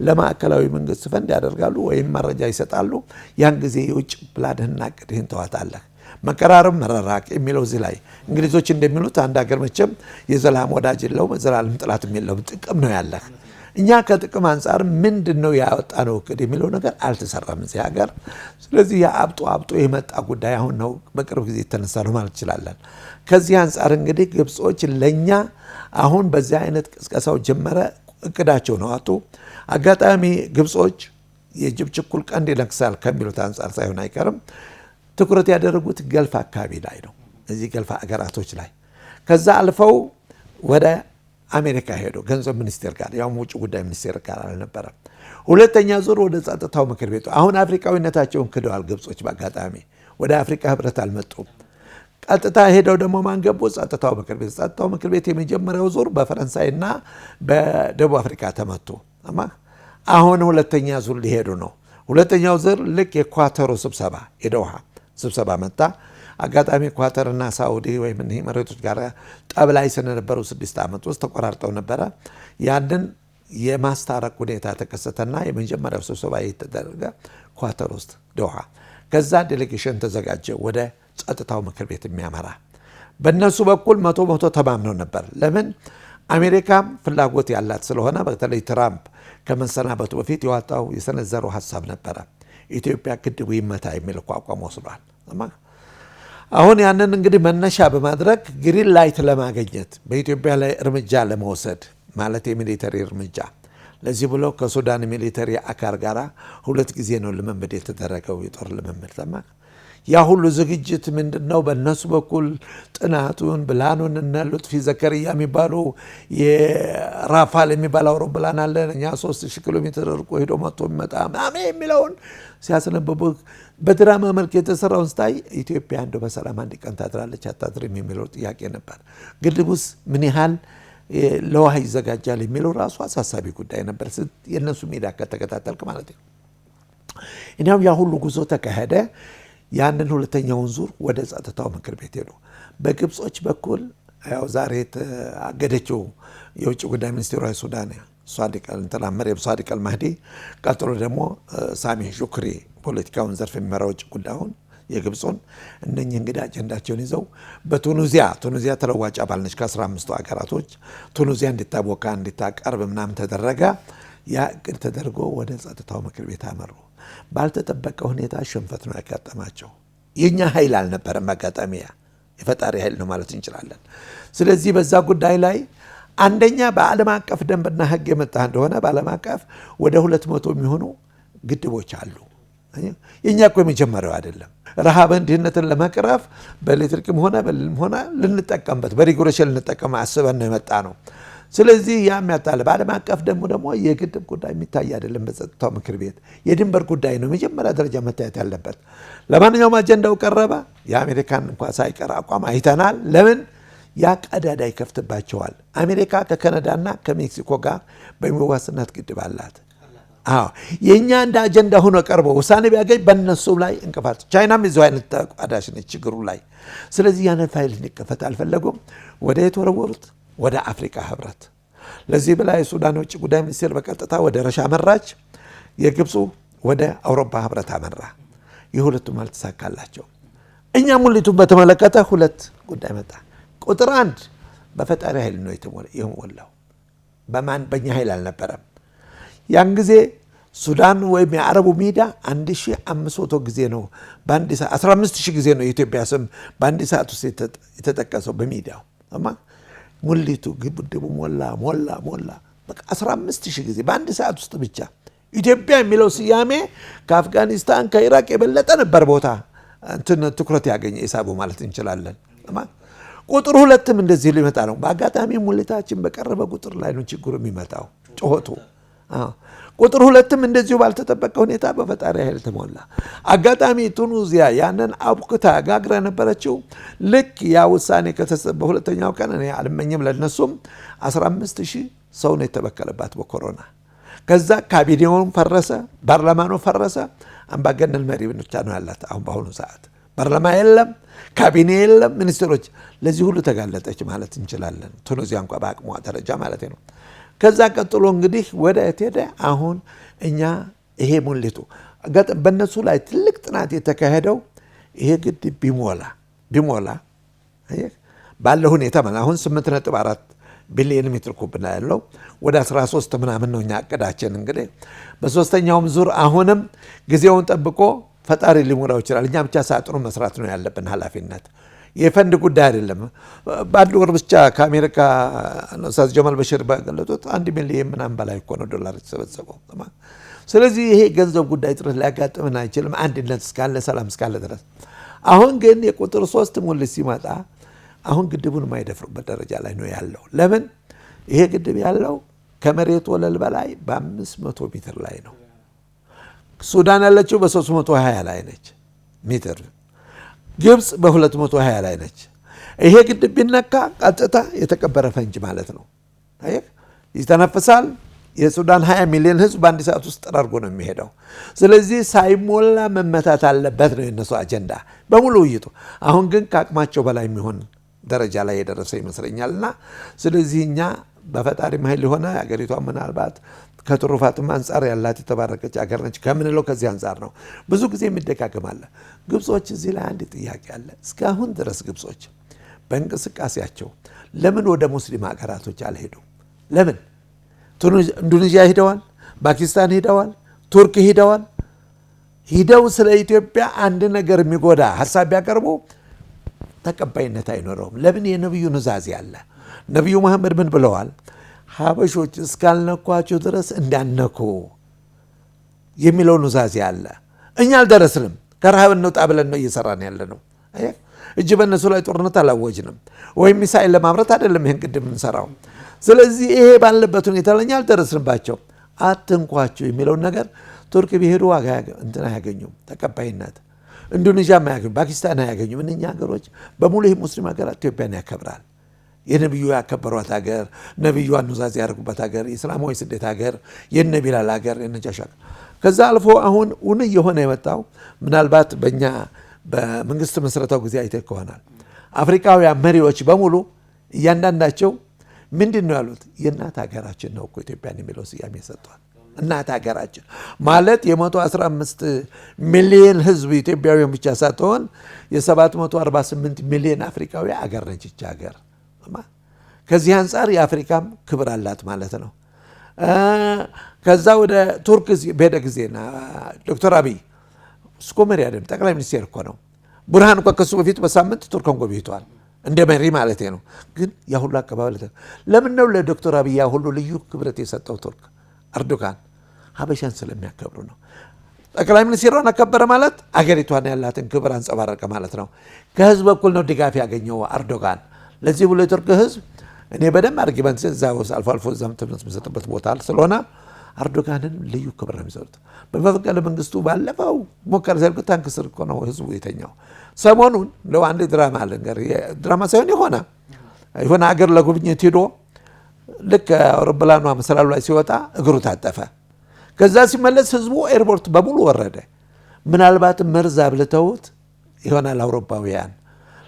ለማዕከላዊ መንግስት ፈንድ ያደርጋሉ ወይም መረጃ ይሰጣሉ። ያን ጊዜ የውጭ ፕላንህና ቅድህን ተዋታለህ። መቀራረብ መራራቅ የሚለው እዚህ ላይ እንግሊዞች እንደሚሉት አንድ ሀገር መቼም የዘላለም ወዳጅ የለውም የዘላለም ጥላትም የለውም፣ ጥቅም ነው ያለህ። እኛ ከጥቅም አንጻር ምንድነው ያወጣነው እቅድ የሚለው ነገር አልተሰራም እዚህ ሀገር። ስለዚህ አብጦ የመጣ ጉዳይ አሁን ነው በቅርብ ጊዜ የተነሳ ነው ማለት ይችላል። ከዚህ አንጻር እንግዲህ ግብጾች ለኛ አሁን በዚህ አይነት ቅስቀሳው ጀመረ እቅዳቸው ነው አቶ አጋጣሚ ግብጾች የጅብ ችኩል ቀንድ ይነክሳል ከሚሉት አንጻር ሳይሆን አይቀርም ትኩረት ያደረጉት ገልፍ አካባቢ ላይ ነው፣ እዚህ ገልፍ አገራቶች ላይ። ከዛ አልፈው ወደ አሜሪካ ሄዶ ገንዘብ ሚኒስቴር ጋር ያው ውጭ ጉዳይ ሚኒስቴር ጋር አልነበረም። ሁለተኛ ዙር ወደ ጸጥታው ምክር ቤቱ አሁን አፍሪካዊነታቸውን ክደዋል ግብጾች። በአጋጣሚ ወደ አፍሪካ ህብረት አልመጡም። ቀጥታ ሄደው ደግሞ ማንገቡ ጸጥታው ምክር ቤት። ጸጥታው ምክር ቤት የመጀመሪያው ዙር በፈረንሳይና በደቡብ አፍሪካ ተመቱ። አሁን ሁለተኛ ዙር ሊሄዱ ነው። ሁለተኛው ዙር ልክ የኳተሩ ስብሰባ የዶሃ ስብሰባ መጣ። አጋጣሚ ኳተርና ሳኡዲ ወይም መሬቶች ጋር ጠብ ላይ ስለነበሩ 6 ዓመት ውስጥ ተቆራርጠው ነበረ። ያንን የማስታረቅ ሁኔታ ተከሰተና የመጀመሪያው ስብሰባ የተደረገ ኳተር ውስጥ ዶሃ። ከዛ ዴሌጌሽን ተዘጋጀ ወደ ጸጥታው ምክር ቤት የሚያመራ። በእነሱ በኩል መቶ ተማምነው ነበር። ለምን አሜሪካም ፍላጎት ያላት ስለሆነ በተለይ ትራምፕ ከመሰናበቱ በፊት የዋጣው የሰነዘረው ሀሳብ ነበረ ኢትዮጵያ ግድቡ ይመታ የሚል አቋም ወስዷል። አሁን ያንን እንግዲህ መነሻ በማድረግ ግሪን ላይት ለማግኘት በኢትዮጵያ ላይ እርምጃ ለመውሰድ ማለት የሚሊተሪ እርምጃ ለዚህ ብሎ ከሱዳን ሚሊተሪ አካል ጋር 2 ጊዜ ነው ልምምድ የተደረገው የጦር ልምምድ። ያ ሁሉ ዝግጅት ምንድነው? በእነሱ በኩል ጥናቱን ብላኑን እና ሉጥፊ ዘከሪያ የሚባሉ የራፋል የሚባል አውሮፕላን አለ እኛ 3000 ኪሎ ሜትር ርቆ ሄዶ መጥቶ የሚመጣ የሚለውን ሲያስነበቡ በድራማ መልክ የተሰራውን ስታይ ኢትዮጵያ እንደው በሰላም አንድ ቀን ታድራለች አታድርም የሚለው ጥያቄ ነበር። ግድቡስ ምን ያህል ለውሃ ይዘጋጃል የሚለው ራሱ አሳሳቢ ጉዳይ ነበር የነሱ ሜዳ ከተከታተልክ ማለት ነው። እናም ያ ሁሉ ጉዞ ተካሄደ። ያንን ሁለተኛውን ዙር ወደ ጸጥታው ምክር ቤት ሄዱ። በግብጾች በኩል ያው ዛሬ አገደችው የውጭ ጉዳይ ሚኒስቴሯ ሱዳን መሪየም ሳዲቅ አልማህዲ፣ ቀጥሎ ደግሞ ሳሚ ሹክሪ ፖለቲካውን ዘርፍ የሚመራው ውጭ ጉዳዩን የግብጾን እነኚህ እንግዲህ አጀንዳቸውን ይዘው ቱኒዚያ ተለዋጭ አባል ነች ከ15ቱ ሀገራቶች ቱኒዚያ እንድታቦካ እንድታቀርብ ምናምን ተደረገ። ያ እቅድ ተደርጎ ወደ ጸጥታው ምክር ቤት አመሩ። ባልተጠበቀ ሁኔታ ሽንፈት ነው ያጋጠማቸው። የኛ ኃይል አልነበረም። አጋጣሚ የፈጣሪ ኃይል ነው ማለት እንችላለን። ስለዚህ በዛ ጉዳይ ላይ አንደኛ በዓለም አቀፍ ደንብና ሕግ የመጣ እንደሆነ በዓለም አቀፍ ወደ 200 የሚሆኑ ግድቦች አሉ። የኛ እኮ የመጀመሪያው አይደለም። ረሃብን ድህነትን ለመቅረፍ በኤሌክትሪክም ሆነ ልንጠቀምበት በሪጉሬሽን ልንጠቀም አስበን ነው የመጣ ነው። ስለዚህ ያም ያጣለ በዓለም አቀፍ ደግሞ የግድብ ጉዳይ የሚታይ አይደለም። በጸጥታው ምክር ቤት የድንበር ጉዳይ ነው መጀመሪያ ደረጃ መታየት ያለበት። ለማንኛውም አጀንዳው ቀረበ። የአሜሪካን እንኳን ሳይቀር አቋም አይተናል። ለምን ያ ቀዳዳ ይከፍትባቸዋል። አሜሪካ ከካናዳና ከሜክሲኮ ጋር በሚዋስነት ግድብ አላት። የኛ እንደ አጀንዳ ሆኖ ቀርቦ ውሳኔ ቢያገኝ በእነሱ ላይ እንቅፋት። ቻይናም ይዘው አይነት ተቋዳሽ ነች ችግሩ ላይ። ስለዚህ ያንን ፋይል እንዲከፈት አልፈለጉም። ወደ የተወረወሩት ወደ አፍሪካ ህብረት። ለዚህ በላይ የሱዳን ውጭ ጉዳይ ሚኒስቴር በቀጥታ ወደ ረሻ መራች። የግብፁ ወደ አውሮፓ ህብረት አመራ። የሁለቱም አልተሳካላቸው። እኛ ሙሊቱን በተመለከተ 2 ጉዳይ መጣ። ቁጥር 1 በፈጣሪ ኃይል ነው የተሞላው። በእኛ ኃይል አልነበረም። ያን ጊዜ ሱዳን ወይም የአረቡ ሚዲያ 1500 ጊዜ ነው በአንድ ሰዓት 15000 ጊዜ ነው የኢትዮጵያ ስም በአንድ ሰዓት ውስጥ የተጠቀሰው በሚዲያው። ሙሊቱ ግድቡ ሞላ በቃ 15000 ጊዜ በአንድ ሰዓት ውስጥ ብቻ። ኢትዮጵያ የሚለው ስያሜ ከአፍጋኒስታን ከኢራቅ የበለጠ ነበር ቦታ ትኩረት ያገኘ ሂሳቡ ማለት እንችላለን። ቁጥር 2ም እንደዚህ ሊመጣ ነው። በአጋጣሚ ሙሊታችን በቀረበ ቁጥር ላይ ነው ችግሩ የሚመጣው ጮሆቱ። ቁጥር 2ም እንደዚሁ ባልተጠበቀ ሁኔታ በፈጣሪ ኃይል ተሞላ። አጋጣሚ ቱኒዚያ ያንን አብኩታ ጋግራ ነበረችው። ልክ ያ ውሳኔ ከተሰጠ በሁለተኛው ቀን እኔ አልመኝም ለነሱም 15000 ሰው ነው የተበከለባት በኮሮና። ከዛ ካቢኔውን ፈረሰ፣ ፓርላማኑ ፈረሰ። አምባገነን መሪ ብቻ ነው ያላት አሁን በአሁኑ ሰዓት። ፓርላማ የለም፣ ካቢኔ የለም፣ ሚኒስትሮች። ለዚህ ሁሉ ተጋለጠች ማለት እንችላለን። ቱኒዚያ እንኳን በአቅሟ ደረጃ ማለት ነው። ከዛ ቀጥሎ እንግዲህ ወደ ሄደ አሁን እኛ ይሄ ሙሊቱ በእነሱ ላይ ትልቅ ጥናት የተካሄደው ይሄ ግድብ ቢሞላ ባለ ሁኔታ ማለት አሁን 8.4 ቢሊዮን ሜትር ኩብ ነው ያለው። ወደ 13 ምናምን ነው እኛ እቅዳችን። እንግዲህ በሶስተኛውም ዙር አሁንም ጊዜውን ጠብቆ ፈጣሪ ሊሞላው ይችላል። እኛ ብቻ ሳጥኑ መስራት ነው ያለብን ኃላፊነት። የፈንድ ጉዳይ አይደለም። በአንድ ወር ብቻ ከአሜሪካ ኡስታዝ ጀማል በሽር ባገለጡት 1 ሚሊዮን ምናምን በላይ እኮ ነው ዶላር የተሰበሰበው። ስለዚህ ይሄ ገንዘብ ጉዳይ ጥረት ሊያጋጥመን አይችልም፣ አንድነት እስካለ ሰላም እስካለ ድረስ። አሁን ግን የቁጥር 3 ሙልት ሲመጣ አሁን ግድቡን የማይደፍሩበት ደረጃ ላይ ነው ያለው። ለምን? ይሄ ግድብ ያለው ከመሬት ወለል በላይ በ500 ሜትር ላይ ነው። ሱዳን ያለችው በ320 ላይ ነች ሜትር፣ ግብፅ በ220 ላይ ነች። ይሄ ግድብ ቢነካ ቀጥታ የተቀበረ ፈንጅ ማለት ነው። ይተነፍሳል። የሱዳን 20 ሚሊዮን ህዝብ በአንድ ሰዓት ውስጥ ጠራርጎ ነው የሚሄደው። ስለዚህ ሳይሞላ መመታት አለበት ነው የነሱ አጀንዳ በሙሉ ውይይቱ። አሁን ግን ከአቅማቸው በላይ የሚሆን ደረጃ ላይ የደረሰ ይመስለኛልና ስለዚህ እኛ በፈጣሪ ኃይል የሆነ አገሪቷ ምናልባት ከትሩፋትም አንጻር ያላት የተባረከች አገር ነች ከምንለው ከዚህ አንጻር ነው። ብዙ ጊዜ የሚደጋገማለ። ግብጾች እዚህ ላይ አንድ ጥያቄ አለ። እስካሁን ድረስ ግብጾች በእንቅስቃሴያቸው ለምን ወደ ሙስሊም ሀገራቶች አልሄዱም? ለምን? ኢንዶኔዥያ ሄደዋል፣ ፓኪስታን ሄደዋል፣ ቱርክ ሄደዋል። ሂደው ስለ ኢትዮጵያ አንድ ነገር የሚጎዳ ሀሳብ ቢያቀርቡ ተቀባይነት አይኖረውም። ለምን? የነብዩ ኑዛዜ አለ። ነብዩ መሐመድ ምን ብለዋል? ሀበሾች እስካልነኳቸው ድረስ እንዳነኩ የሚለው ኑዛዜ አለ። እኛ አልደረስንም። ከረሃብ እንውጣ ብለን ነው እየሰራን ያለ ነው። እጅ በእነሱ ላይ ጦርነት አላወጅንም፣ ወይም ሚሳኤል ለማምረት አይደለም ይህን ቅድም እንሰራው። ስለዚህ ይሄ ባለበት ሁኔታ ለኛ አልደረስንባቸው። አትንኳቸው የሚለውን ነገር ቱርክ ቢሄዱ ዋጋ እንትን አያገኙም፣ ተቀባይነት። ኢንዶኔዥያ አያገኙም፣ ፓኪስታን አያገኙም። እነኛ ሀገሮች በሙሉ ይህ ሙስሊም ሀገራት ኢትዮጵያን ያከብራል። የነብዩ ያከበሯት ሀገር፣ ነብዩን ኑዛዜ ያደርጉበት ሀገር፣ የእስላማዊ ስደት ሀገር፣ የነ ቢላል ሀገር፣ የነጃሽ ሀገር። ከዛ አልፎ አሁን እውን የሆነ የመጣው ምናልባት በእኛ በመንግስት መስረታው ጊዜ አይተህ ከሆናል አፍሪካውያን መሪዎች በሙሉ እያንዳንዳቸው ምንድን ነው ያሉት? የእናት ሀገራችን ነው እኮ ኢትዮጵያን የሚለው ስያሜ ሰጥቷል። እናት ሀገራችን ማለት የ115 ሚሊዮን ህዝብ ኢትዮጵያውያን ብቻ ሳትሆን የ748 ሚሊዮን አፍሪካዊ አገር ነች ይህች ሀገር። ከዚህ አንጻር የአፍሪካም ክብር አላት ማለት ነው። ከዛ ወደ ቱርክ በሄደ ጊዜና ዶክተር አብይ እስኮ መሪ አይደለም ጠቅላይ ሚኒስቴር እኮ ነው። ቡርሃን እኮ ከሱ በፊት በሳምንት ቱርክን ጎብኝቷል እንደ መሪ ማለት ነው። ግን ያ ሁሉ አቀባበል ለምን ነው ለዶክተር አብይ ያ ሁሉ ልዩ ክብረት የሰጠው? ቱርክ ኤርዶጋን ሀበሻን ስለሚያከብሩ ነው። ጠቅላይ ሚኒስቴሩን አከበረ ማለት አገሪቷን ያላትን ክብር አንጸባረቀ ማለት ነው። ከህዝብ በኩል ነው ድጋፍ ያገኘው ኤርዶጋን። ለዚህ ብሎ የቱርክ ህዝብ እኔ በደንብ አርጊመንት እዛው አልፎ አልፎ እዛም ትምህርት የሚሰጥበት ቦታ ስለሆነ ኤርዶጋንን ልዩ ክብር ነው የሚሰጡት። በመፈንቅለ መንግስቱ ባለፈው ሞከረ ዘርግ ታንክ ስር እኮ ነው ህዝቡ የተኛው። ሰሞኑን ለው አንድ ድራማ አለ ነገር ድራማ ሳይሆን የሆነ አገር ለጉብኝት ሄዶ ልክ አውሮፕላኗ መሰላሉ ላይ ሲወጣ እግሩ ታጠፈ። ከዛ ሲመለስ ህዝቡ ኤርፖርት በሙሉ ወረደ። ምናልባት መርዝ አብልተውት ይሆናል አውሮፓውያን።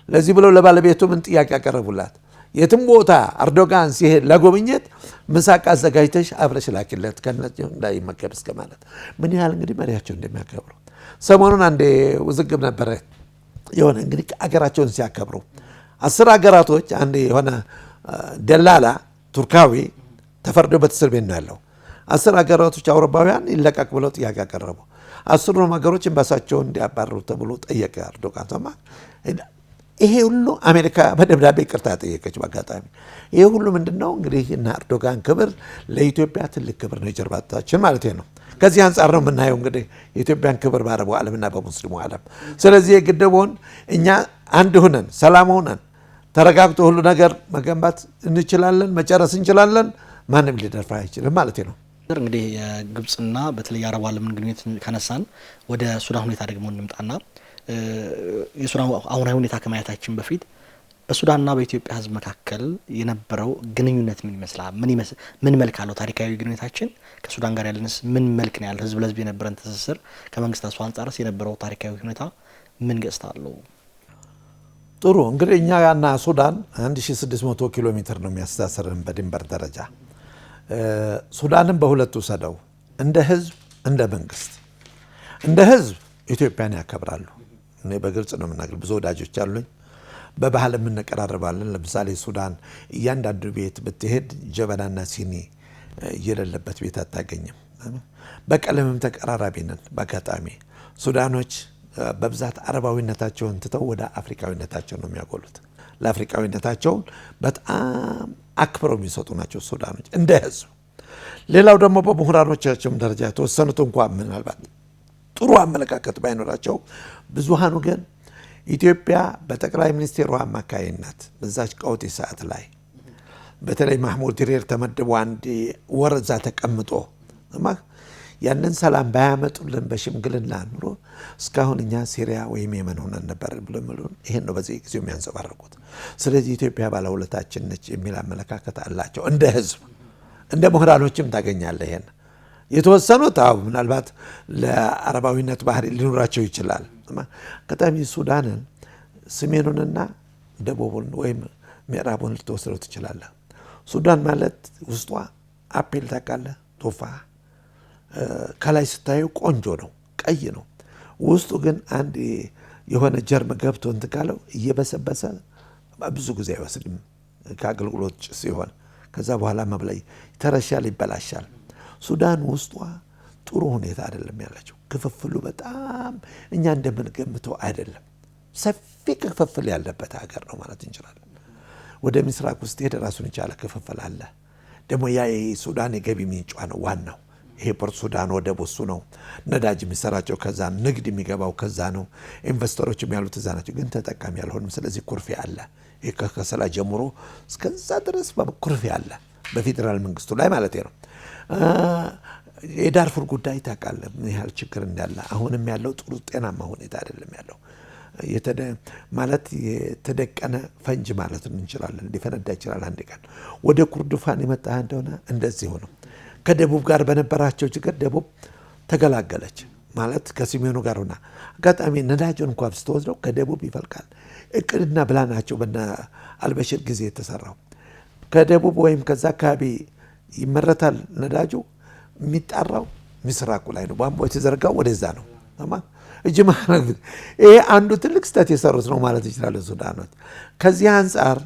ለዚህ ብለው ለባለቤቱ ምን ጥያቄ ያቀረቡላት? የትም ቦታ ኤርዶጋን ሲሄድ ለጉብኝት ምሳቅ አዘጋጅተሽ አብረሽ ላኪለት ከነዚህ እንዳይመገብ እስከ ማለት ምን ያህል እንግዲህ መሪያቸው እንደሚያከብሩ። ሰሞኑን አንዴ ውዝግብ ነበረ። የሆነ እንግዲህ አገራቸውን ሲያከብሩ 10 አገራቶች አንዴ የሆነ ደላላ ቱርካዊ ተፈርዶበት እስር ቤት ነው ያለው። 10 አገራቶች አውሮፓውያን ይለቀቅ ብለው ጥያቄ ያቀረቡ። 10 ሀገሮች ኤምባሲያቸውን እንዲያባርሩ ተብሎ ጠየቀ ኤርዶጋን። ተማ ይሄ ሁሉ አሜሪካ በደብዳቤ ይቅርታ ጠየቀች በአጋጣሚ። ይሄ ሁሉ ምንድነው እንግዲህ እና ኤርዶጋን ክብር ለኢትዮጵያ ትልቅ ክብር ነው፣ የጀርባታችን ማለት ነው። ከዚህ አንጻር ነው የምናየው እንግዲህ የኢትዮጵያን ክብር በአረቡ ዓለምና በሙስሊሙ ዓለም። ስለዚህ የግድቡን እኛ አንድ ሆነን ሰላም ሆነን ተረጋግቶ ሁሉ ነገር መገንባት እንችላለን፣ መጨረስ እንችላለን። ማንም ሊደፍር አይችልም ማለት ነው። እንግዲህ የግብጽና በተለይ የአረቡ ዓለምን ግንኙነት ካነሳን ወደ ሱዳን ሁኔታ ደግሞ እንምጣና የሱዳን አሁናዊ ሁኔታ ከማየታችን በፊት በሱዳንና በኢትዮጵያ ሕዝብ መካከል የነበረው ግንኙነት ምን ይመስላል? ምን መልክ አለው? ታሪካዊ ግንኙነታችን ከሱዳን ጋር ያለንስ ምን መልክ ነው ያለው? ሕዝብ ለሕዝብ የነበረን ትስስር ከመንግስታቱ አንጻርስ የነበረው ታሪካዊ ሁኔታ ምን ገጽታ አለው? ጥሩ እንግዲህ እኛና ሱዳን 1600 ኪሎ ሜትር ነው የሚያስተሳስረን በድንበር ደረጃ። ሱዳንን በሁለቱ ሰደው እንደ ሕዝብ እንደ መንግስት። እንደ ሕዝብ ኢትዮጵያን ያከብራሉ። እኔ በግልጽ ነው የምናገር፣ ብዙ ወዳጆች አሉኝ። በባህል የምንቀራረባለን። ለምሳሌ ሱዳን እያንዳንዱ ቤት ብትሄድ ጀበናና ሲኒ የሌለበት ቤት አታገኝም። በቀለምም ተቀራራቢ ነን። በአጋጣሚ ሱዳኖች በብዛት አረባዊነታቸውን ትተው ወደ አፍሪካዊነታቸው ነው የሚያጎሉት። ለአፍሪካዊነታቸውን በጣም አክብረው የሚሰጡ ናቸው ሱዳኖች እንደ ህዝብ። ሌላው ደግሞ በምሁራኖቻቸውም ደረጃ የተወሰኑት እንኳን ምናልባት ጥሩ አመለካከት ባይኖራቸው ብዙሃኑ ግን ኢትዮጵያ በጠቅላይ ሚኒስቴሩ አማካይነት በዛች ቀውጢ ሰዓት ላይ በተለይ ማህሙድ ድሬር ተመድቦ አንድ ወር እዛ ተቀምጦ ያንን ሰላም ባያመጡልን በሽምግልና ኑሮ እስካሁን እኛ ሲሪያ ወይም የመን ሆነን ነበር ብለምሉን። ይሄን ነው በዚህ ጊዜው የሚያንጸባርቁት። ስለዚህ ኢትዮጵያ ባለውለታችን ነች የሚል አመለካከት አላቸው እንደ ህዝብ። እንደ ምሁራኖችም ታገኛለህ። ይሄን የተወሰኑት ምናልባት ለአረባዊነት ባህሪ ሊኖራቸው ይችላል። ከተሚ ሱዳንን ሰሜኑንና ደቡቡን ወይም ምዕራቡን ልትወስደው ትችላለህ። ሱዳን ማለት ውስጧ አፕል ታውቃለህ፣ ቱፋህ ከላይ ስታየው ቆንጆ ነው፣ ቀይ ነው። ውስጡ ግን አንድ የሆነ ጀርም ገብቶ እንትን ካለው እየበሰበሰ ብዙ ጊዜ አይወስድም ከአገልግሎት ሲሆን ከዛ በኋላ መብላይ ተረሻል፣ ይበላሻል። ሱዳን ውስጧ ጥሩ ሁኔታ አይደለም ያላቸው። ክፍፍሉ በጣም እኛ እንደምንገምተው አይደለም። ሰፊ ክፍፍል ያለበት ሀገር ነው ማለት እንችላለን። ወደ ምስራቅ ውስጥ ሄደ ራሱን የቻለ ክፍፍል አለ። ደግሞ ያ ሱዳን የገቢ ምንጯ ነው ዋናው። ይሄ ፖርት ሱዳን ወደቡ እሱ ነው። ነዳጅ የሚሰራቸው ከዛ፣ ንግድ የሚገባው ከዛ ነው። ኢንቨስተሮችም ያሉት እዛ ናቸው። ግን ተጠቃሚ ያልሆንም። ስለዚህ ኩርፊያ አለ። ይሄ ከሰላ ጀምሮ እስከዛ ድረስ ኩርፊያ አለ በፌዴራል መንግስቱ ላይ ማለት ነው። የዳርፉር ጉዳይ ታውቃለህ ምን ያህል ችግር እንዳለ። አሁንም ያለው ጥሩ ጤናማ ሁኔታ አይደለም ያለው። ማለት የተደቀነ ፈንጅ ማለት እንችላለን። ሊፈነዳ ይችላል አንድ ቀን። ወደ ኩርዱፋን የመጣ እንደሆነ እንደዚህ ሆነ። ከደቡብ ጋር በነበራቸው ችግር ደቡብ ተገላገለች ማለት ከሰሜኑ ጋር ሆና አጋጣሚ ነዳጁን እንኳን ስትወስደው ከደቡብ ይፈልቃል። እቅድና ብላናቸው በና አልበሽር ጊዜ የተሰራው ከደቡብ ወይም ከዛ አካባቢ ይመረታል ነዳጁ። የሚጣራው ምስራቁ ላይ ነው። ቧንቧ የተዘረጋው ወደዛ ነው። ይሄ አንዱ ትልቅ ስህተት የሰሩት ነው ማለት ይችላል ሱዳኖች። ከዚህ አንጻር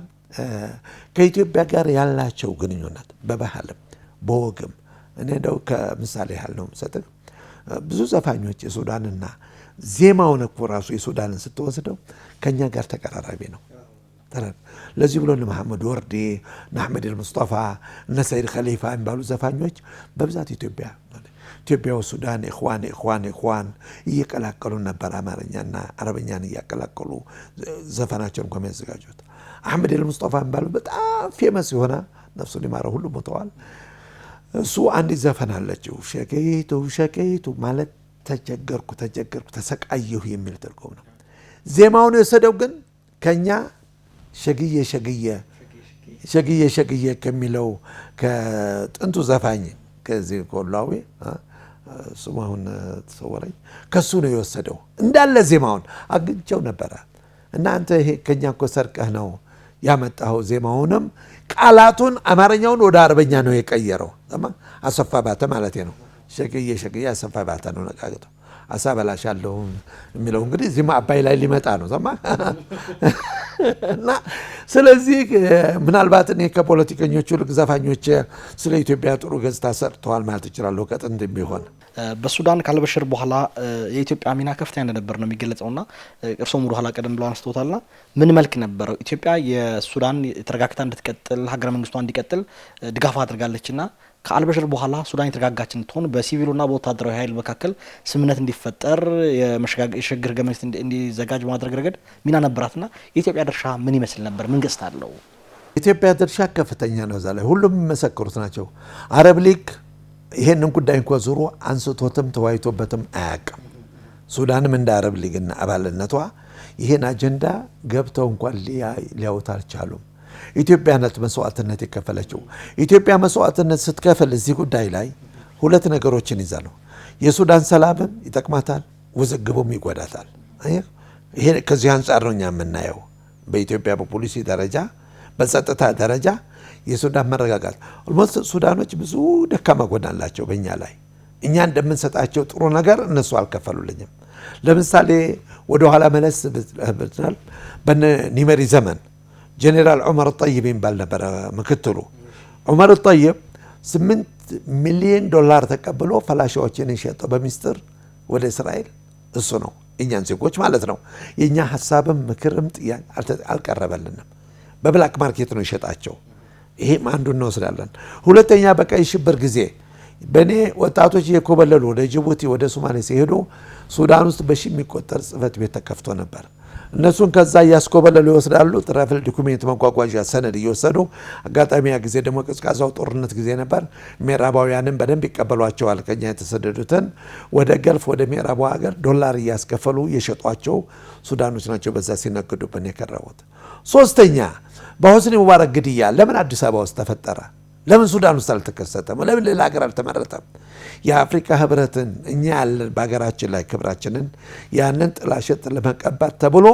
ከኢትዮጵያ ጋር ያላቸው ግንኙነት በባህልም በወግም እኔ እንደው ከምሳሌ ያህል ነው የምሰጥህ። ብዙ ዘፋኞች የሱዳንና ዜማውን እኮ ራሱ የሱዳንን ስትወስደው ከኛ ጋር ተቀራራቢ ነው። ለዚህ ብሎ መሐመድ ወርዲ፣ አህመድ አልሙስጠፋ፣ ሰይድ ኸሊፋ የሚባሉ ዘፋኞች በብዛት ኢትዮጵያ ወሱዳን ኢኽዋን እየቀላቀሉ ነበር። አማርኛና አረበኛን እያቀላቀሉ ዘፈናቸውን እኮ የሚያዘጋጁት። አህመድ አልሙስጠፋ የሚባሉ በጣም ፌመስ የሆነ ነፍሱን ይማረው ሁሉ ሞተዋል። እሱ አንድ ዘፈን አለችው ሸቀይቱ ማለት ተቸገርኩ ተሰቃየሁ የሚል ትርጉም ነው። ዜማውን የወሰደው ግን ከኛ ሸግዬ ከሚለው ከጥንቱ ዘፋኝ ከዚህ ኮላዊ ስሙን ተሰወረኝ ከሱ ነው የወሰደው። እንዳለ ዜማውን አግኝቸው ነበረ። እናንተ ይሄ ከኛ እኮ ሰርቀህ ነው ያመጣው። ዜማውንም ቃላቱን አማርኛውን ወደ አረበኛ ነው የቀየረው። አሰፋ ባተ ማለት ነው። ሸግዬ አሰፋ ባተ ነው ነቃቅቶ አሳበላሻለሁ የሚለው እንግዲህ እዚህም አባይ ላይ ሊመጣ ነው ሰማ እና ስለዚህ ምናልባት እኔ ከፖለቲከኞቹ ልክ ዘፋኞች ስለ ኢትዮጵያ ጥሩ ገጽታ ሰርተዋል ማለት ይችላል። ከጥንት ቢሆን በሱዳን ካልበሽር በኋላ የኢትዮጵያ ሚና ከፍተኛ እንደነበር ነው የሚገለጸውና እርሶም ወደ ኋላ ቀደም ብሎ አንስተውታልና ምን መልክ ነበረው? ኢትዮጵያ የሱዳን ተረጋግታ እንድትቀጥል ሀገረ መንግስቷ እንዲቀጥል ድጋፍ አድርጋለችና ከአልበሽር በኋላ ሱዳን የተረጋጋች እንድትሆን በሲቪሉና በወታደራዊ ኃይል መካከል ስምምነት እንዲፈጠር የሽግግር ህገ መንግስት እንዲዘጋጅ በማድረግ ረገድ ሚና ነበራትና የኢትዮጵያ ድርሻ ምን ይመስል ነበር? ምን ገጽታ አለው? ኢትዮጵያ ድርሻ ከፍተኛ ነው። እዛ ላይ ሁሉም መሰክሩት ናቸው። አረብ ሊግ ይሄንን ጉዳይ እንኳን ዙሮ አንስቶትም ተወያይቶበትም አያውቅም። ሱዳንም እንደ አረብ ሊግና አባልነቷ ይሄን አጀንዳ ገብተው እንኳን ሊያውት አልቻሉም። ኢትዮጵያ ናት መስዋዕትነት የከፈለችው። ኢትዮጵያ መስዋዕትነት ስትከፍል እዚህ ጉዳይ ላይ ሁለት ነገሮችን ይዛ ነው። የሱዳን ሰላምም ይጠቅማታል፣ ውዝግቡም ይጎዳታል። ይሄ ከዚህ አንጻር ነው እኛ የምናየው። በኢትዮጵያ በፖሊሲ ደረጃ በጸጥታ ደረጃ የሱዳን መረጋጋት ኦልሞስት ሱዳኖች ብዙ ደካማ ጎን አላቸው በእኛ ላይ። እኛ እንደምንሰጣቸው ጥሩ ነገር እነሱ አልከፈሉልኝም። ለምሳሌ ወደ ኋላ መለስ ብትል በነ ኒመሪ ዘመን ጀነራል ዑመር ጠይብ ይባል ነበር ምክትሉ። ዑመር ጠይብ $8 ሚሊዮን ተቀብሎ ፈላሻዎችን የሸጠው በሚስጥር ወደ እስራኤል እሱ ነው። እኛን ዜጎች ማለት ነው። የኛ ሐሳብም ምክርም ጥያቄ አልቀረበልንም። በብላክ ማርኬት ነው የሸጣቸው። ይሄም አንዱን ነው ስላለን። ሁለተኛ በቀይ ሽብር ጊዜ በኔ ወጣቶች የኮበለሉ ወደ ጅቡቲ ወደ ሶማሌ ሲሄዱ ሱዳን ውስጥ በሺ የሚቆጠር ጽህፈት ቤት ተከፍቶ ነበር። እነሱን ከዛ ያስኮበለሉ ይወስዳሉ። ትራቨል ዶኩሜንት መጓጓዣ ሰነድ እየወሰዱ አጋጣሚ ያ ጊዜ ደግሞ ቀዝቃዛው ጦርነት ጊዜ ነበር። ምዕራባውያንን በደንብ ይቀበሏቸዋል። ከኛ የተሰደዱትን ወደ ገልፍ ወደ ምዕራቡ ሀገር ዶላር እያስከፈሉ የሸጧቸው ሱዳኖች ናቸው። በዛ ሲነግዱብን የከረሙት። ሶስተኛ በሆስኒ ሙባረክ ግድያ ለምን አዲስ አበባ ውስጥ ተፈጠረ? ለምን ሱዳን ውስጥ አልተከሰተም? ለምን ሌላ ሀገር አልተመረጠም? የአፍሪካ ህብረትን እኛ ያለን በሀገራችን ላይ ክብራችንን ያንን ጥላሸት ለመቀባት ተብሎ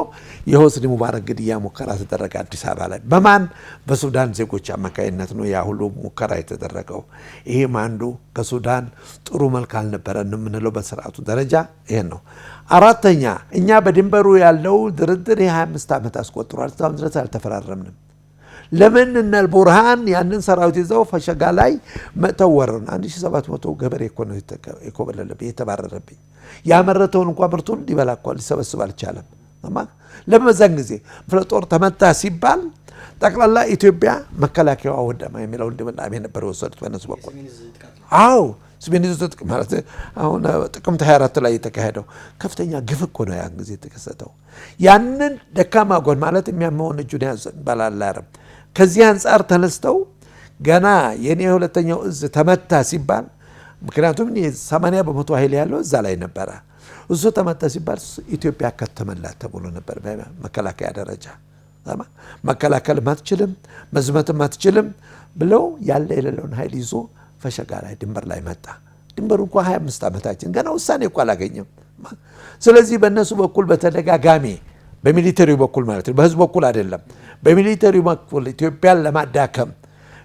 የሆስኒ ሙባረክ ግድያ ሙከራ ተደረገ አዲስ አበባ ላይ። በማን? በሱዳን ዜጎች አማካይነት ነው ያ ሁሉ ሙከራ የተደረገው። ይሄም አንዱ ከሱዳን ጥሩ መልክ አልነበረን የምንለው በስርዓቱ ደረጃ ይሄን ነው። አራተኛ እኛ በድንበሩ ያለው ድርድር የ25 ዓመት አስቆጥሯል። እስካሁን ድረስ አልተፈራረምንም። ለምን እነ ቡርሃን ያንን ሰራዊት ይዘው ፈሸጋ ላይ መተው ወረሩን። 1700 ገበሬ እኮ ነው የኮበለለብኝ የተባረረብኝ። ያመረተውን እንኳን ምርቱን ሊበላ እኮ ሊሰበስብ አልቻለም። ለምን በዛን ጊዜ ጦር ተመታ ሲባል ጠቅላላ ኢትዮጵያ መከላከያዋ ወደማ የሚለው እንድምናሜ ነበር የወሰዱት በነሱ በኩል። አዎ ሰሜን ዕዝ ጥቅም ማለት አሁን ጥቅምት 24 ላይ የተካሄደው ከፍተኛ ግፍ እኮ ነው ያን ጊዜ የተከሰተው። ያንን ደካማ ጎን ማለት የሚያመውን እጁን ያዘ ባላላረ ከዚህ አንፃር ተነስተው ገና የኔ ሁለተኛው እዝ ተመታ ሲባል ምክንያቱም 80% ኃይል ያለው እዛ ላይ ነበረ። እሱ ተመታ ሲባል ኢትዮጵያ ከተመላት ተብሎ ነበር በመከላከያ ደረጃ። መከላከል ማትችልም መዝመትም ማትችልም ብለው ያለ የሌለውን ኃይል ይዞ ፈሸጋ ላይ ድንበር ላይ መጣ። ድንበሩ እንኳን 25 ዓመታችን ገና ውሳኔ እኮ አላገኘም። ስለዚህ በእነሱ በኩል በተደጋጋሚ በሚሊተሪው በኩል ማለት ነው፣ በህዝብ በኩል አይደለም። በሚሊተሪው በኩል ኢትዮጵያን ለማዳከም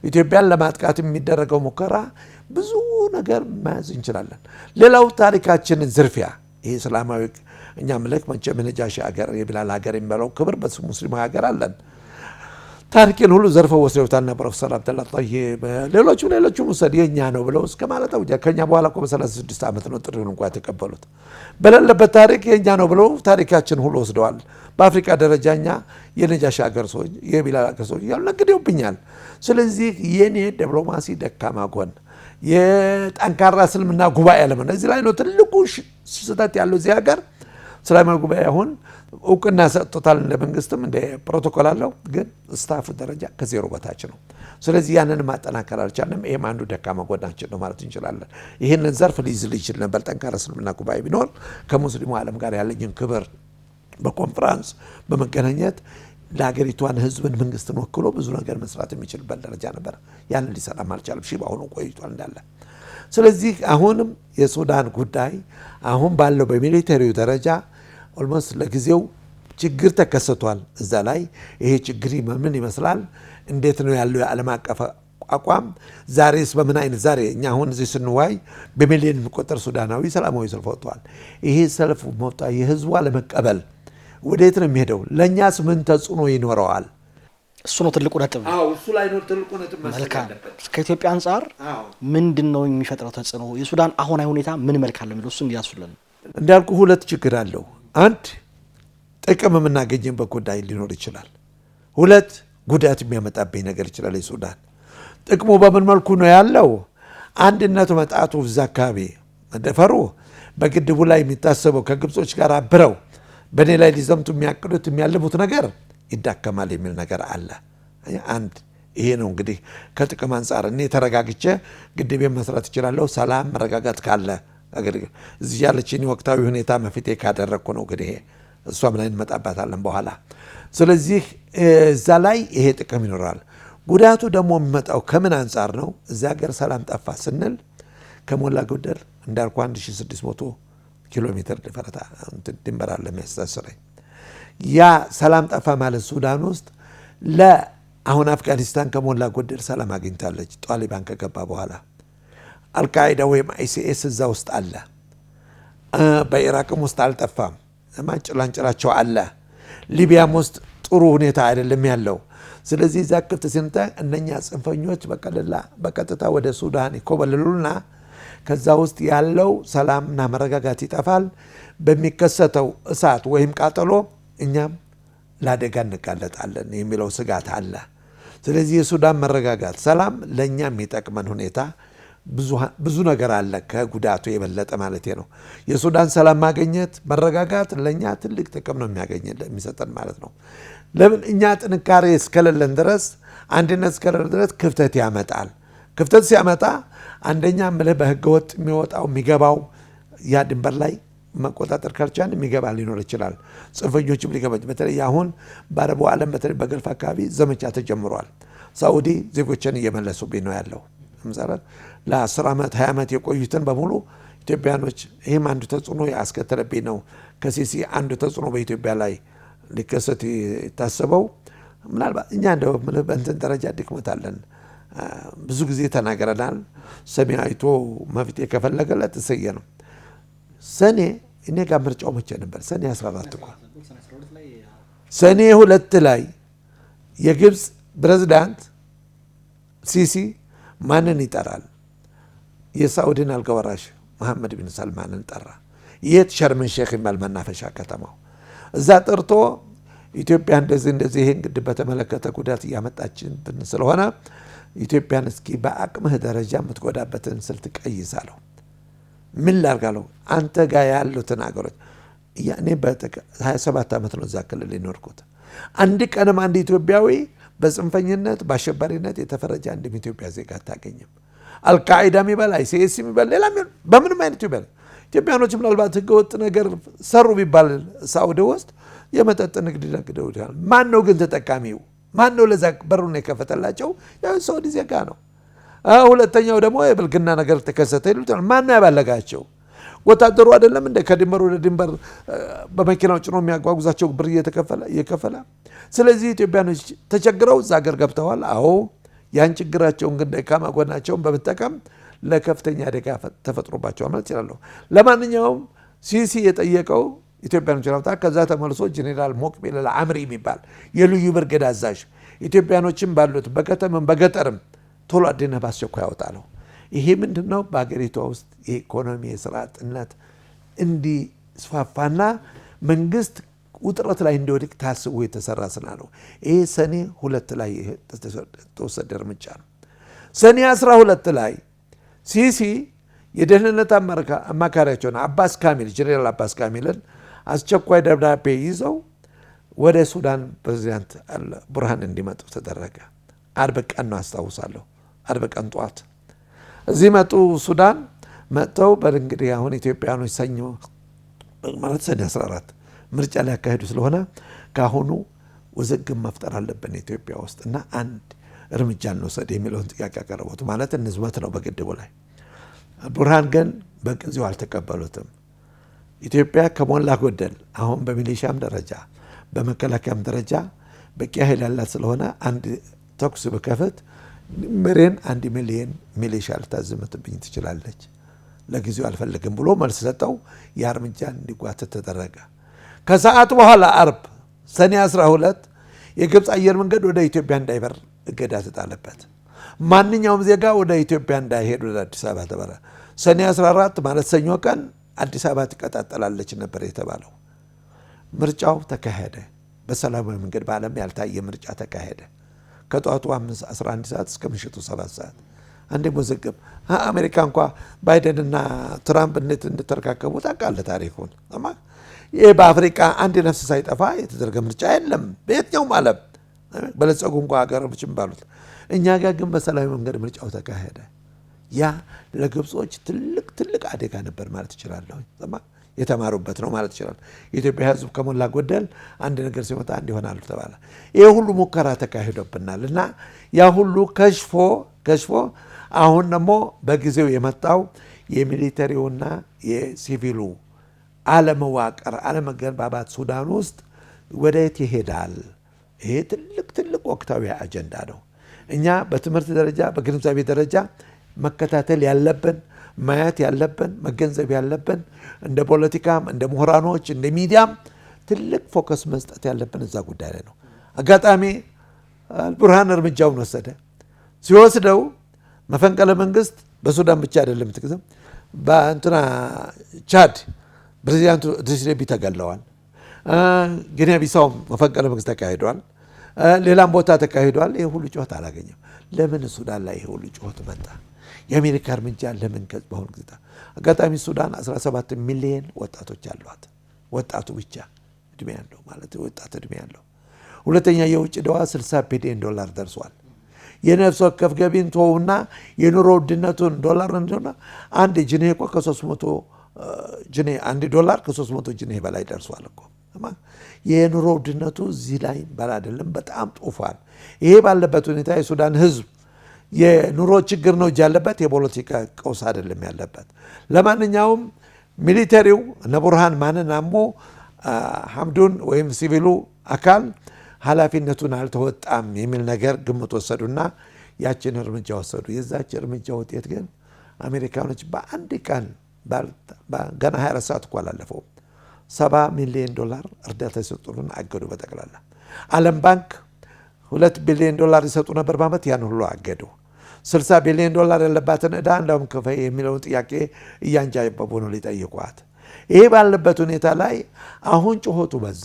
ኢትዮጵያን ለማጥቃት የሚደረገው ሙከራ ብዙ ነገር መያዝ እንችላለን። ሌላው ታሪካችንን ዝርፊያ ይሄ እስላማዊ እኛ ምልክ መቼም ነጃሺ ሀገር የቢላል ሀገር የሚባለው ክብር በሙስሊም ሀገር አለን። ታሪክን ሁሉ ዘርፈው ወስደውታል። ፕሮፌሰር አብደላ ጠይብ ሌሎቹም ውሰድ የኛ ነው ብለው እስከ ማለት ነው። ከኛ በኋላ እኮ በ36 ዓመት ነው ጥሪውን እንኳን የተቀበሉት። በሌለበት ታሪክ የኛ ነው ብለው ታሪካችን ሁሉ ወስደዋል። በአፍሪካ ደረጃኛ የነጃሺ ሀገር ሰዎች የቢላል ሀገር ሰዎች ያሉ ነግደውብኛል። ስለዚህ የኔ ዲፕሎማሲ ደካማ ጎን የጠንካራ እስልምና ጉባኤ ለምን እዚህ ላይ ነው ትልቁ ስህተት ያለው እዚህ ሀገር። እስላማዊ ጉባኤ አሁን እውቅና ሰጥቶታል እንደ መንግስትም እንደ ፕሮቶኮል አለው፣ ግን ስታፍ ደረጃ ከዜሮ በታች ነው። ስለዚህ ያንን ማጠናከር አልቻለም። ይሄም አንዱ ደካማ ጎናችን ነው ማለት እንችላለን። ይህንን ዘርፍ ሊይዝ ይችል ነበር ጠንካራ እስልምና ጉባኤ ቢኖር ከሙስሊሙ ዓለም ጋር ያለኝን ክብር በኮንፈረንስ በመገናኘት ለሀገሪቷን ህዝብን መንግስትን ወክሎ ብዙ ነገር መስራት የሚችልበት ደረጃ ነበር። ያንን ሊሰራም አልቻለም። ሺ በአሁኑ ቆይቷል እንዳለ። ስለዚህ አሁንም የሱዳን ጉዳይ አሁን ባለው በሚሊተሪው ደረጃ ኦልሞስት ለጊዜው ችግር ተከስቷል። እዛ ላይ ይሄ ችግር ምን ይመስላል? እንዴት ነው ያለው የዓለም አቀፍ አቋም? ዛሬስ በምን አይነት ዛሬ እኛ አሁን እዚህ ስንዋይ በሚሊዮን የሚቆጠር ሱዳናዊ ሰላማዊ ሰልፍ ወጥቷል። ይሄ ሰልፍ መውጣ የህዝቡ አለመቀበል ወዴት ነው የሚሄደው? ለእኛስ ምን ተጽዕኖ ይኖረዋል? እሱ ነው ትልቁ ነጥብ። እሱ ላይ ነው ትልቁ ነጥብ። መልካም። ከኢትዮጵያ አንጻር ምንድን ነው የሚፈጥረው ተጽዕኖ? የሱዳን አሁናዊ ሁኔታ ምን መልክ አለው የሚለው እሱ እንዲያሱልን። እንዳልኩ ሁለት ችግር አለው። አንድ ጥቅም የምናገኝበት ጉዳይ ሊኖር ይችላል። ሁለት ጉዳት የሚያመጣብኝ ነገር ይችላል። የሱዳን ጥቅሙ በምን መልኩ ነው ያለው? አንድነቱ መጣቱ እዛ አካባቢ መደፈሩ በግድቡ ላይ የሚታሰበው ከግብጾች ጋር አብረው በእኔ ላይ ሊዘምቱ የሚያቅዱት የሚያልሙት ነገር ይዳከማል የሚል ነገር አለ። አንድ ይሄ ነው እንግዲህ ከጥቅም አንጻር እኔ ተረጋግቼ ግድቤን መስራት እችላለሁ። ሰላም መረጋጋት ካለ እዚህ ያለችን ወቅታዊ ሁኔታ መፍትሄ ካደረግኩ ነው እንግዲህ እሷ ምን እንመጣባታለን በኋላ። ስለዚህ እዛ ላይ ይሄ ጥቅም ይኖራል። ጉዳቱ ደግሞ የሚመጣው ከምን አንጻር ነው? እዚያ ሀገር ሰላም ጠፋ ስንል ከሞላ ጎደል እንዳልኩ 1600 ኪሎ ሜትር ድንበር አለ የሚያስተሳስረኝ። ያ ሰላም ጠፋ ማለት ሱዳን ውስጥ አሁን አፍጋኒስታን ከሞላ ጎደል ሰላም አግኝታለች ጣሊባን ከገባ በኋላ። አልቃይዳ ወይም አይሲኤስ እዛ ውስጥ አለ። በኢራቅም ውስጥ አልጠፋም። ጭላንጭላቸው አለ። ሊቢያም ውስጥ ጥሩ ሁኔታ አይደለም ያለው። ስለዚህ እዛ ክፍት ሲንታይ እነኛ ጽንፈኞች በቀጥታ ወደ ሱዳን ይኮበልሉና ከዛ ውስጥ ያለው ሰላምና መረጋጋት ይጠፋል። በሚከሰተው እሳት ወይም ቃጠሎ እኛም ለአደጋ እንጋለጣለን የሚለው ስጋት አለ። ስለዚህ የሱዳን መረጋጋት ሰላም ለእኛ የሚጠቅመን ሁኔታ ብዙ ነገር አለ፣ ከጉዳቱ የበለጠ ማለት ነው። የሱዳን ሰላም ማግኘት መረጋጋት ለእኛ ትልቅ ጥቅም ነው የሚሰጠን ማለት ነው። ለምን እኛ ጥንካሬ እስከሌለን ድረስ አንድነት እስከሌለን ድረስ ክፍተት ያመጣል። ክፍተት ሲያመጣ አንደኛ ምልህ በህገ ወጥ የሚወጣው የሚገባው ያ ድንበር ላይ መቆጣጠር ካልቻን የሚገባ ሊኖር ይችላል። ጽንፈኞችም ሊገባ በተለይ አሁን በአረቡ ዓለም በተለይ በገልፍ አካባቢ ዘመቻ ተጀምሯል። ሳኡዲ ዜጎችን እየመለሱብኝ ነው ያለው። ለምሳሌ ለ10 ዓመት 20 ዓመት የቆዩትን በሙሉ ኢትዮጵያኖች ይህም አንዱ ተጽዕኖ ያስከተለብኝ ነው። ከሲሲ አንዱ ተጽዕኖ በኢትዮጵያ ላይ ሊከሰት የታሰበው ምናልባት እኛ እንደው በእንትን ደረጃ ድክመታለን። ብዙ ጊዜ ተናግረናል። ሰሚ አይቶ መፍትሄ ከፈለገለት እሰየ ነው። ሰኔ እኔ ጋር ምርጫው መቼ ነበር? ሰኔ 14 እኮ ሰኔ 2 ላይ የግብፅ ፕሬዝዳንት ሲሲ ማንን ይጠራል? የሳዑዲን አልጋወራሽ መሐመድ ቢን ሰልማንን ጠራ። የት? ሸርምን ሼክ የሚባል መናፈሻ ከተማው እዛ ጠርቶ ኢትዮጵያ እንደዚህ ይሄን ግድብ በተመለከተ ጉዳት እያመጣችብን ስለሆነ ኢትዮጵያን እስኪ በአቅምህ ደረጃ የምትጎዳበትን ስልት ቀይሳለሁ። ምን ላርጋለሁ? አንተ ጋር ያሉትን አገሮች እኔ በ27 ዓመት ነው እዛ ክልል የኖርኩት። አንድ ቀንም አንድ ኢትዮጵያዊ በጽንፈኝነት በአሸባሪነት የተፈረጀ አንድም ኢትዮጵያ ዜጋ አታገኝም። አልቃይዳ የሚባል አይሲስ የሚባል ሌላ በምንም አይነት ይባል ኢትዮጵያኖች ምናልባት ህገወጥ ነገር ሰሩ ቢባል ሳዑዲ ውስጥ የመጠጥ ንግድ ነግደው ይላል። ማን ነው ግን ተጠቃሚው? ማን ነው ለዛ በሩን የከፈተላቸው? ያው ሳዑዲ ዜጋ ነው። ሁለተኛው ደግሞ የብልግና ነገር ተከሰተ ይሉታል። ማን ነው ያባለጋቸው? ወታደሩ አይደለም እንደ ከድንበር ወደ ድንበር በመኪናው ጭኖ የሚያጓጉዛቸው ብር እየከፈለ። ስለዚህ ኢትዮጵያኖች ተቸግረው እዛ ሀገር ገብተዋል። አዎ ያን ችግራቸውን ግን ደካማ ጎናቸውን በመጠቀም ለከፍተኛ አደጋ ተፈጥሮባቸዋል ማለት ይችላለሁ። ለማንኛውም ሲሲ የጠየቀው ኢትዮጵያኖች ናውታ። ከዛ ተመልሶ ጄኔራል ሞቅቤል አልአምሪ የሚባል የልዩ ብርጌድ አዛዥ ኢትዮጵያኖችን ባሉት በከተማም በገጠርም ቶሎ አድነህ በአስቸኳይ ያወጣለሁ። ይሄ ምንድነው? በአገሪቷ ውስጥ የኢኮኖሚ የስርዓትነት እንዲስፋፋና መንግስት ውጥረት ላይ እንዲወድቅ ታስቦ የተሰራ ስራ ነው። ይሄ ሰኔ 2 ላይ ተወሰደ እርምጃ ነው። ሰኔ 12 ላይ ሲሲ የደህንነት አማካሪያቸውን አባስ ካሚል ጄኔራል አባስ ካሚልን አስቸኳይ ደብዳቤ ይዘው ወደ ሱዳን ፕሬዚዳንት ቡርሃን እንዲመጡ ተደረገ። አርብ ቀን ነው አስታውሳለሁ። አርብ ቀን ጠዋት እዚህ መጡ። ሱዳን መጥተው በእንግዲህ አሁን ኢትዮጵያኖች ሰኞ ማለት ሰኔ 14 ምርጫ ላይ ያካሄዱ ስለሆነ ካሁኑ ውዝግብ መፍጠር አለብን ኢትዮጵያ ውስጥ እና አንድ እርምጃ እንወሰድ የሚለውን ጥያቄ ያቀረቡት ማለት እንዝመት ነው በግድቡ ላይ። ቡርሃን ግን በጊዜው አልተቀበሉትም። ኢትዮጵያ ከሞላ ጎደል አሁን በሚሊሻም ደረጃ በመከላከያም ደረጃ በቂ ኃይል ያላት ስለሆነ አንድ ተኩስ በከፈት ምሬን 1 ሚሊዮን ሚሊሻ ልታዝምትብኝ ትችላለች፣ ለጊዜው አልፈልግም ብሎ መልስ ሰጠው። ያ እርምጃ እንዲጓተት ተደረገ። ከሰዓት በኋላ አርብ ሰኔ 12 የግብፅ አየር መንገድ ወደ ኢትዮጵያ እንዳይበር እገዳ ተጣለበት። ማንኛውም ዜጋ ወደ ኢትዮጵያ እንዳይሄድ ወደ አዲስ አበባ ተባለ። ሰኔ 14 ማለት ሰኞ ቀን አዲስ አበባ ትቀጣጠላለች ነበር የተባለው። ምርጫው ተካሄደ በሰላማዊ መንገድ። በዓለም ያልታየ ምርጫ ተካሄደ። ከጧቱ 11 ሰዓት እስከ ምሽቱ 7 ሰዓት። አንዴ ሙዝግብ አሜሪካ እንኳ ባይደንና ትራምፕ እንደተረካከቡ ታውቃለህ ታሪኩን። ይህ በአፍሪካ አንድ ነፍስ ሳይጠፋ የተደረገ ምርጫ የለም በየትኛውም ዓለም በለጸጉ እንኳ ሀገሮችም ባሉት። እኛ ጋር ግን በሰላማዊ መንገድ ምርጫው ተካሄደ። ያ ለግብጾች ትልቅ አደጋ ነበር ማለት ይችላለሁ። የተማሩበት ነው ማለት ይችላል። የኢትዮጵያ ሕዝብ ከሞላ ጎደል አንድ ነገር ሲመጣ አንድ ይሆናሉ ተባለ። ይሄ ሁሉ ሙከራ ተካሂዶብናል እና ያ ሁሉ ከሽፎ አሁን ደግሞ በጊዜው የመጣው የሚሊተሪውና የሲቪሉ አለመዋቀር አለመገንባባት ሱዳን ውስጥ ወደየት ይሄዳል? ይሄ ትልቅ ወቅታዊ አጀንዳ ነው። እኛ በትምህርት ደረጃ በግንዛቤ ደረጃ መከታተል ያለብን ማየት ያለብን መገንዘብ ያለብን እንደ ፖለቲካም እንደ ምሁራኖች እንደ ሚዲያም ትልቅ ፎከስ መስጠት ያለብን እዛ ጉዳይ ላይ ነው። አጋጣሚ አልቡርሃን እርምጃውን ወሰደ። ሲወስደው መፈንቅለ መንግስት በሱዳን ብቻ አይደለም ትክዘም በእንትና ቻድ ፕሬዚዳንቱ ኢድሪስ ዴቢ ተገለዋል። ጊኒ ቢሳው መፈንቅለ መንግስት ተካሂዷል። ሌላም ቦታ ተካሂዷል። ይሄ ሁሉ ጩኸት አላገኘም። ለምን ሱዳን ላይ ይሄ ሁሉ ጩኸት መጣ? የአሜሪካ እርምጃ ለምን በአሁኑ ጊዜ? አጋጣሚ ሱዳን 17 ሚሊዮን ወጣቶች አሏት። ወጣቱ ብቻ እድሜ ያለው ማለት ወጣት እድሜ ያለው። ሁለተኛ የውጭ ዕዳዋ $60 ቢሊዮን ደርሷል። የነፍስ ወከፍ ገቢን ተውና የኑሮ ውድነቱን ዶላር እንደሆነ አንድ ጅኔ እኮ ከ300 ጅኔ $1 ከ300 ጅኔ በላይ ደርሷል እኮ። የኑሮ ውድነቱ እዚህ ላይ ባል አይደለም፣ በጣም ጦፏል። ይሄ ባለበት ሁኔታ የሱዳን ህዝብ የኑሮ ችግር ነው ያለበት፣ የፖለቲካ ቀውስ አይደለም ያለበት። ለማንኛውም ሚሊተሪው እነ ቡርሃን ማንን አሞ ሐምዱን ወይም ሲቪሉ አካል ኃላፊነቱን አልተወጣም የሚል ነገር ግምት ወሰዱና ያችን እርምጃ ወሰዱ። የዛች እርምጃ ውጤት ግን አሜሪካኖች በአንድ ቀን ገና 24 ሰዓት እኮ አላለፈው $70 ሚሊዮን እርዳታ ይሰጡን አገዱ። በጠቅላላ ዓለም ባንክ $2 ቢሊዮን ይሰጡ ነበር በአመት፣ ያን ሁሉ አገዱ። $60 ቢሊዮን ያለባትን ዕዳ እንደውም ክፈይ የሚለውን ጥያቄ እያንጃበቡ ነው ሊጠይቋት። ይሄ ባለበት ሁኔታ ላይ አሁን ጩኸቱ በዛ።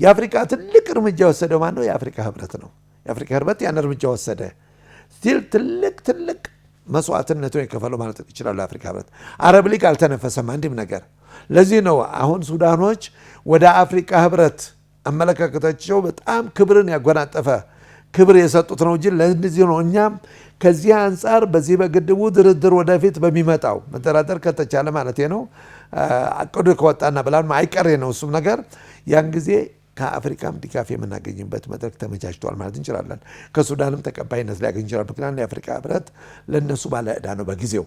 የአፍሪካ ትልቅ እርምጃ ወሰደው ማን ነው? የአፍሪካ ህብረት ነው። የአፍሪካ ህብረት ያን እርምጃ ወሰደ። ስቲል ትልቅ መስዋዕትነት ነው የከፈለው ማለት ይችላል የአፍሪካ ህብረት። አረብ ሊግ አልተነፈሰም አንድም ነገር። ለዚህ ነው አሁን ሱዳኖች ወደ አፍሪካ ህብረት አመለካከታቸው በጣም ክብርን ያጎናጠፈ ክብር የሰጡት ነው እንጂ ለዚህ ነው እኛም ከዚህ አንፃር በዚህ በግድቡ ድርድር ወደፊት በሚመጣው መደራደር ከተቻለ ማለት ነው አቅዱ ከወጣና ብላን አይቀሬ ነው እሱም ነገር ያን ጊዜ ከአፍሪካም ድጋፍ የምናገኝበት መድረክ ተመቻችቷል ማለት እንችላለን። ከሱዳንም ተቀባይነት ሊያገኝ ይችላል። ምክንያቱም የአፍሪካ ህብረት ለነሱ ባለ ዕዳ ነው በጊዜው።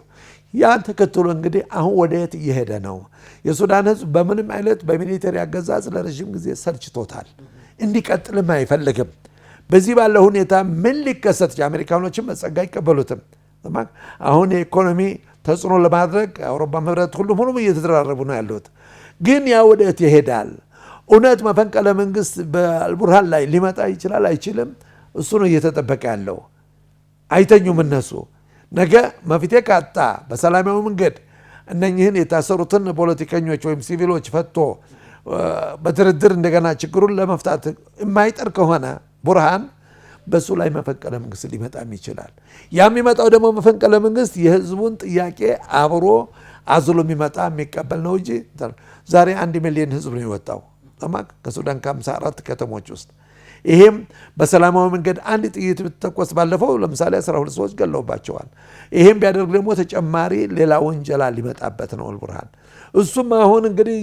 ያን ተከትሎ እንግዲህ አሁን ወደየት እየሄደ ነው? የሱዳን ህዝብ በምንም አይነት በሚሊተሪ አገዛዝ ለረጅም ጊዜ ሰልችቶታል። እንዲቀጥልም አይፈልግም። በዚህ ባለ ሁኔታ ምን ሊከሰት አሜሪካኖችም በጸጋ አይቀበሉትም። አሁን የኢኮኖሚ ተጽዕኖ ለማድረግ አውሮፓ ህብረት ሁሉም እየተደራረቡ ነው ያሉት። ግን ያ ወደየት ይሄዳል? እውነት መፈንቅለ መንግስት በአልቡርሃን ላይ ሊመጣ ይችላል አይችልም? እሱ ነው እየተጠበቀ ያለው። አይተኙም እነሱ። ነገ መፍትሄ ካጣ በሰላማዊ መንገድ እነኚህን የታሰሩትን ፖለቲከኞች ወይም ሲቪሎች ፈቶ በድርድር እንደገና ችግሩን ለመፍታት የማይጠር ከሆነ ቡርሃን በሱ ላይ መፈንቅለ መንግስት ሊመጣም ይችላል። ያ የሚመጣው ደግሞ መፈንቅለ መንግስት የህዝቡን ጥያቄ አብሮ አዝሎ የሚመጣ የሚቀበል ነው እንጂ ዛሬ 1 ሚሊዮን ህዝብ ነው የወጣው ከሱዳን ከ54 ከተሞች ውስጥ። ይሄም በሰላማዊ መንገድ አንድ ጥይት ብትተኮስ ባለፈው ለምሳሌ 12 ሰዎች ገለውባቸዋል። ይሄም ቢያደርግ ደግሞ ተጨማሪ ሌላ ወንጀላ ሊመጣበት ነው አልቡርሃን። እሱም አሁን እንግዲህ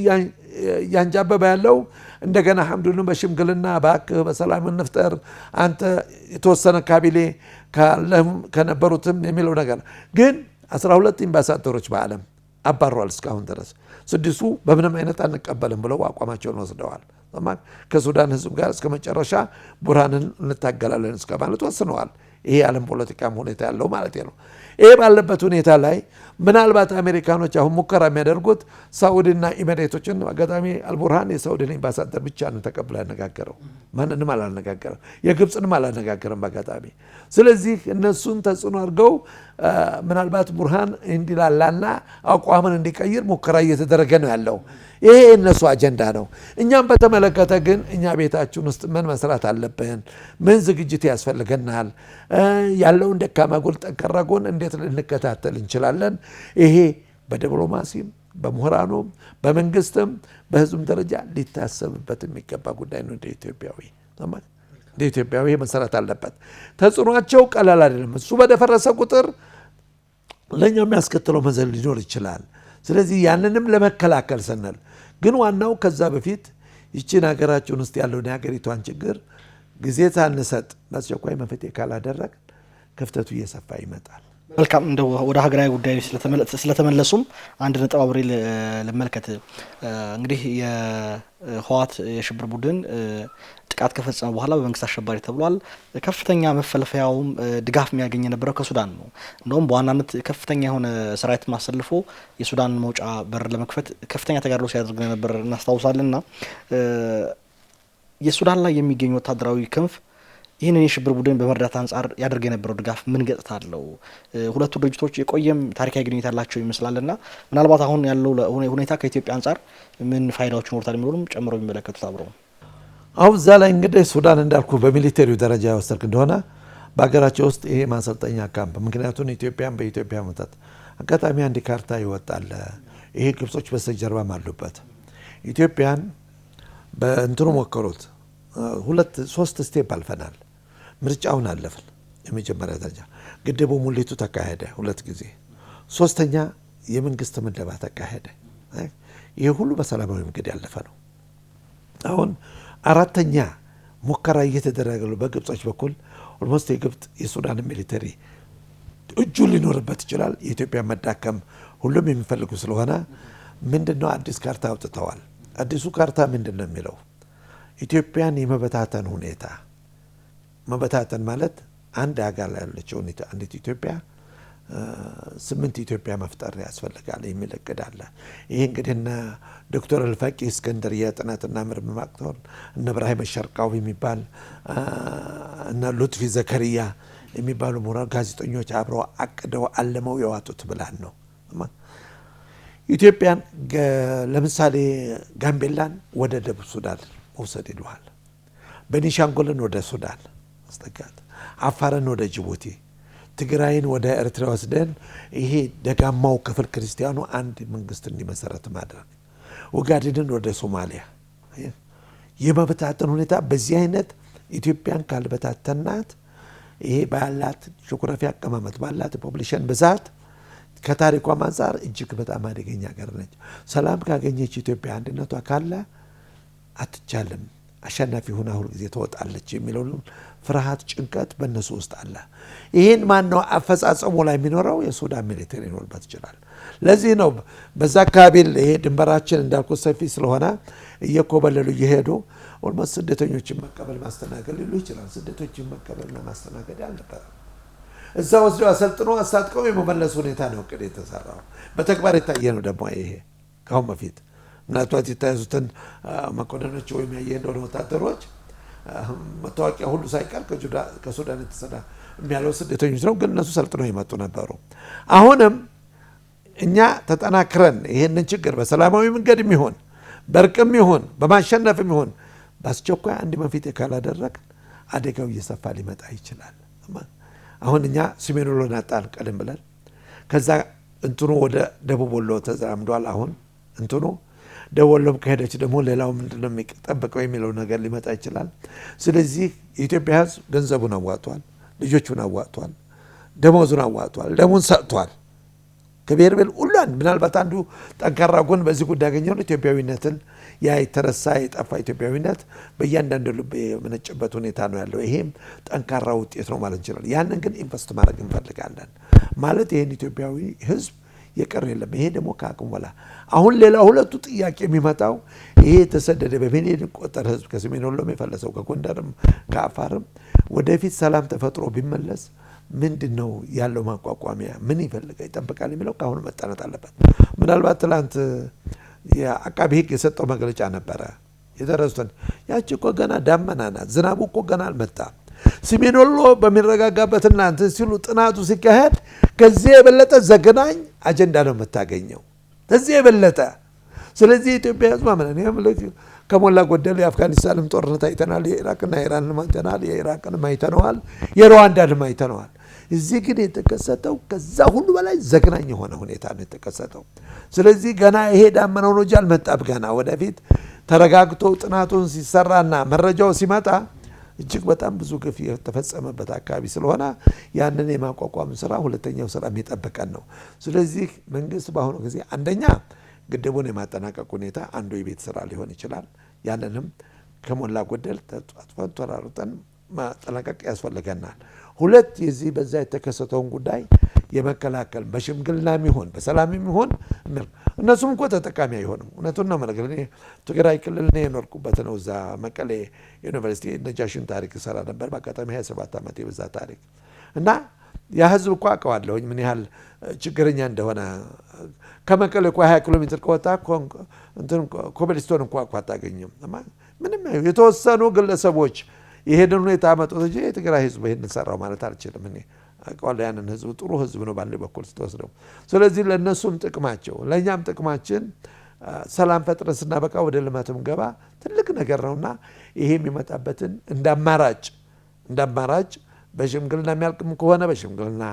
ያንጃበበ ያለው እንደገና ሐምዱን በሽምግልና ባክህ በሰላም እንፍጠር አንተ የተወሰነ ካቢኔ ከነበሩትም የሚለው ነገር ግን 12 አምባሳደሮች በዓለም አባረዋል። እስካሁን ድረስ 6ቱ በምንም አይነት አንቀበልም ብለው አቋማቸውን ወስደዋል። ከሱዳን ህዝብ ጋር እስከ መጨረሻ ቡርሃንን እንታገላለን እስከ ማለት ወስነዋል። ይሄ የዓለም ፖለቲካም ሁኔታ ያለው ማለት ነው። ይሄ ባለበት ሁኔታ ላይ ምናልባት አሜሪካኖች አሁን ሙከራ የሚያደርጉት ሳዑዲና ኢሚሬቶችን አጋጣሚ አልቡርሃን የሳዑዲን አምባሳደር ብቻ ነው ተቀብሎ ያነጋገረው፣ ማንንም አላነጋገረም። የግብፅንም አላነጋገረም በአጋጣሚ። ስለዚህ እነሱን ተጽዕኖ አድርገው ምናልባት ቡርሃን እንዲላላና አቋምን እንዲቀይር ሙከራ እየተደረገ ነው ያለው። ይሄ የእነሱ አጀንዳ ነው። እኛም በተመለከተ ግን እኛ ቤታችን ውስጥ ምን መስራት አለብን? ምን ዝግጅት ያስፈልገናል? ያለውን ደካማ ጎን ጠንካራ ጎን እንዴት ልንከታተል እንችላለን? ይሄ በዲፕሎማሲም በምሁራኑም በመንግስትም በህዝብም ደረጃ ሊታሰብበት የሚገባ ጉዳይ ነው። እንደ ኢትዮጵያዊ መሰራት አለበት። ተጽዕኖአቸው ቀላል አይደለም። እሱ በደፈረሰ ቁጥር ለኛ የሚያስከትለው መዘዝ ሊኖር ይችላል። ስለዚህ ያንንም ለመከላከል ስንል ግን ዋናው ከዛ በፊት ይችን ሀገራችን ውስጥ ያለውን የሀገሪቷን ችግር ጊዜ ሳንሰጥ በአስቸኳይ መፍትሄ ካላደረግ ክፍተቱ እየሰፋ ይመጣል። መልካም እንደው ወደ ሀገራዊ ጉዳዮች ስለተመለሱም አንድ ነጥብ አብሬ ልመልከት። እንግዲህ የህወሓት የሽብር ቡድን ጥቃት ከፈጸመ በኋላ በመንግስት አሸባሪ ተብሏል። ከፍተኛ መፈልፈያውም ድጋፍ የሚያገኝ የነበረው ከሱዳን ነው። እንደውም በዋናነት ከፍተኛ የሆነ ሰራዊት ማሰልፎ የሱዳን መውጫ በር ለመክፈት ከፍተኛ ተጋድሎ ሲያደርግ ነበር እናስታውሳለንና የሱዳን ላይ የሚገኝ ወታደራዊ ክንፍ ይህንን የሽብር ቡድን በመርዳት አንጻር ያደርግ የነበረው ድጋፍ ምን ገጽታ አለው? ሁለቱ ድርጅቶች የቆየም ታሪካዊ ግንኙነት ያላቸው ይመስላልና ምናልባት አሁን ያለው ሁኔታ ከኢትዮጵያ አንጻር ምን ፋይዳዎች ይኖሩታል የሚሉንም ጨምሮ የሚመለከቱት አብረው አሁን እዛ ላይ እንግዲህ ሱዳን እንዳልኩ በሚሊቴሪው ደረጃ ያወሰድክ እንደሆነ በሀገራቸው ውስጥ ይሄ ማሰልጠኛ ካምፕ ምክንያቱም ኢትዮጵያን በኢትዮጵያ መጣት አጋጣሚ አንድ ካርታ ይወጣል። ይሄ ግብጾች በስተጀርባም አሉበት። ኢትዮጵያን በእንትኑ ሞከሩት። 2-3 ስቴፕ አልፈናል። ምርጫውን አለፍን። የመጀመሪያ ደረጃ ግድቡ ሙሌቱ ተካሄደ 2 ጊዜ። 3ኛ የመንግስት ምደባ ተካሄደ። ይሄ ሁሉ በሰላማዊ መንገድ ያለፈ ነው። አሁን 4ኛ ሙከራ እየተደረገ ነው በግብጾች በኩል። ኦልሞስት የግብጽ የሱዳን ሚሊተሪ እጁ ሊኖርበት ይችላል። የኢትዮጵያ መዳከም ሁሉም የሚፈልጉ ስለሆነ ምንድነው አዲስ ካርታ አውጥተዋል። አዲሱ ካርታ ምንድነው የሚለው ኢትዮጵያን የመበታተን ሁኔታ መበታተን ማለት አንድ ሀገር ላይ ያለችው ሁኔታ አንዲት ኢትዮጵያ 8 ኢትዮጵያ መፍጠር ያስፈልጋል የሚል እቅድ አለ። ይሄ እንግዲህ እነ ዶክተር አልፋቂ እስክንድር የጥናትና ምርምር ማዕከል እነ ኢብራሂም ሸርቃዊ የሚባል እና ሉጥፊ ዘከሪያ የሚባሉ ምሁራን ጋዜጠኞች አብረው አቅደው አለመው ያዋጡት ብላን ነው። ኢትዮጵያን ለምሳሌ ጋምቤላን ወደ ደቡብ ሱዳን መውሰድ ይሏል። ቤኒሻንጉልን ወደ ሱዳን ማስጠጋት፣ አፋርን ወደ ጅቡቲ፣ ትግራይን ወደ ኤርትራ ወስደን ይሄ ደጋማው ክፍል ክርስቲያኑ አንድ መንግስት እንዲመሰረት ማድረግ፣ ኡጋዴንን ወደ ሶማሊያ የመበታተን ሁኔታ በዚህ አይነት ኢትዮጵያን ካልበታተናት ይሄ ባላት ጂኦግራፊ አቀማመጥ ባላት ፖፑሌሽን ብዛት ከታሪኳ አንፃር እጅግ በጣም አደገኛ ሀገር ነች። ሰላም ካገኘች ኢትዮጵያ አንድነቷ ካለ አትቻልም፣ አሸናፊ ሆና ሁሉ ጊዜ ትወጣለች የሚለው ፍርሃት ጭንቀት በእነሱ ውስጥ አለ። ይሄን ማን ነው አፈጻጸሙ ላይ የሚኖረው? የሱዳን ሚሊተሪ ሊኖርበት ይችላል። ለዚህ ነው በዛ አካባቢ ይሄ ድንበራችን እንዳልኩት ሰፊ ስለሆነ እየኮበለሉ እየሄዱ ኦልሞስት ስደተኞችን መቀበል ማስተናገድ ሊሉ ይችላል። ስደተኞችን መቀበልና ማስተናገድ አልነበረም። እዛ ወስደው አሰልጥኖ አስታጥቀው የመመለስ ሁኔታ ነው እቅድ የተሰራው። በተግባር የታየ ነው ደግሞ ይሄ ካሁን በፊት ምናልባት የተያዙትን መኮንኖች ወይም ያየ እንደሆነ ወታደሮች መታወቂያ ሁሉ ሳይቀር ከሱዳን የተሰዳ የሚያለው ስደተኞች ነው። ግን እነሱ ሰልጥነው የመጡ ነበሩ። አሁንም እኛ ተጠናክረን ይሄንን ችግር በሰላማዊ መንገድ የሚሆን በርቅም ይሆን በማሸነፍ የሚሆን በአስቸኳይ አንድ መፍትሄ ካላደረግን አደጋው እየሰፋ ሊመጣ ይችላል። አሁን እኛ ሰሜን ወሎን አጣን ቀደም ብለን፣ ከዛ እንትኑ ወደ ደቡብ ወሎ ተዛምዷል። አሁን እንትኑ ደቡብ ወሎም ከሄደች ደግሞ ሌላው ምንድነው የሚጠበቀው የሚለው ነገር ሊመጣ ይችላል። ስለዚህ የኢትዮጵያ ሕዝብ ገንዘቡን አዋጧል፣ ልጆቹን አዋጧል፣ ደሞዙን አዋጧል፣ ደሙን ሰጥቷል። ከብሔር ብሔር ሁሉን ምናልባት አንዱ ጠንካራ ጎን በዚህ ጉዳይ ያገኘው ኢትዮጵያዊነትን ያ የተረሳ የጠፋ ኢትዮጵያዊነት በእያንዳንዱ ልብ የመነጨበት ሁኔታ ነው ያለው። ይሄም ጠንካራ ውጤት ነው ማለት እንችላለን። ያንን ግን ኢንቨስት ማድረግ እንፈልጋለን ማለት ይሄን ኢትዮጵያዊ ህዝብ የቀረ የለም። ይሄ ደግሞ ከአቅሙ በላይ አሁን ሌላ ሁለቱ ጥያቄ የሚመጣው ይሄ የተሰደደ በሚሊዮን ቆጠር ህዝብ ከሰሜን ወሎም የፈለሰው ከጎንደርም ከአፋርም ወደፊት ሰላም ተፈጥሮ ቢመለስ ምንድነው ያለው ማቋቋሚያ ምን ይጠብቃል የሚለው ካሁን መጣናት አለበት። ምናልባት ትላንት የአቃቢ ህግ የሰጠው መግለጫ ነበረ የደረሱትን ያቺ እኮ ገና ዳመና ናት፣ ዝናቡ እኮ ገና አልመጣም። ሰሜን ወሎ በሚረጋጋበትና እንትን ሲሉ ጥናቱ ሲካሄድ ከዚህ የበለጠ ዘግናኝ አጀንዳ ነው የምታገኘው፣ ከዚህ የበለጠ። ስለዚህ ኢትዮጵያ ህዝብ ማመን ከሞላ ጎደል የአፍጋኒስታንም ጦርነት አይተናል፣ የኢራቅና የኢራንን አይተናል፣ የኢራቅንም አይተነዋል፣ የሩዋንዳንም አይተነዋል። እዚህ ግን የተከሰተው ከዛ ሁሉ በላይ ዘግናኝ የሆነ ሁኔታ ነው የተከሰተው። ስለዚህ ገና ይሄ ዳመናው ነው እንጂ አልመጣም። ገና ወደፊት ተረጋግቶ ጥናቱን ሲሰራና መረጃው ሲመጣ እጅግ በጣም ብዙ ግፍ የተፈጸመበት አካባቢ ስለሆነ ያንን የማቋቋም ስራ ሁለተኛው ስራ የሚጠብቀን ነው። ስለዚህ መንግስት በአሁኑ ጊዜ አንደኛ ግድቡን የማጠናቀቅ ሁኔታ አንዱ የቤት ስራ ሊሆን ይችላል። ያንንም ከሞላ ጎደል ተጥፈን ተራርጠን ማጠናቀቅ ያስፈልገናል። ሁለት የዚህ በዛ የተከሰተውን ጉዳይ የመከላከል በሽምግልናም ይሁን በሰላምም ይሁን እነሱም እኮ ተጠቃሚ አይሆንም። እውነቱን ነው የምነግርህ። እኔ ትግራይ ክልል ነው የኖርኩበት ነው። እዛ መቀሌ ዩኒቨርሲቲ ነጃሽን ታሪክ ሰራ ነበር። በአጋጣሚ 27 ዓመት የበዛ ታሪክ እና ያ ህዝብ እኮ አውቀዋለሁኝ ምን ያህል ችግረኛ እንደሆነ። ከመቀሌ እኮ 20 ኪሎ ሜትር ከወጣ ኮብልስቶን እንኳ አታገኝም። ምንም የተወሰኑ ግለሰቦች ይሄንን ሁኔታ አመጡት እንጂ የትግራይ ህዝብ ይሄንን ሰራው ማለት አልችልም። እኔ አውቀዋለሁ ያንን ህዝብ ጥሩ ህዝብ ነው ባለ በኩል ስትወስደው። ስለዚህ ለእነሱም ጥቅማቸው ለእኛም ጥቅማችን ሰላም ፈጥረን ስናበቃ ወደ ልማትም ገባ ትልቅ ነገር ነውና ይሄ የሚመጣበትን እንዳማራጭ በሽምግልና የሚያልቅም ከሆነ በሽምግልና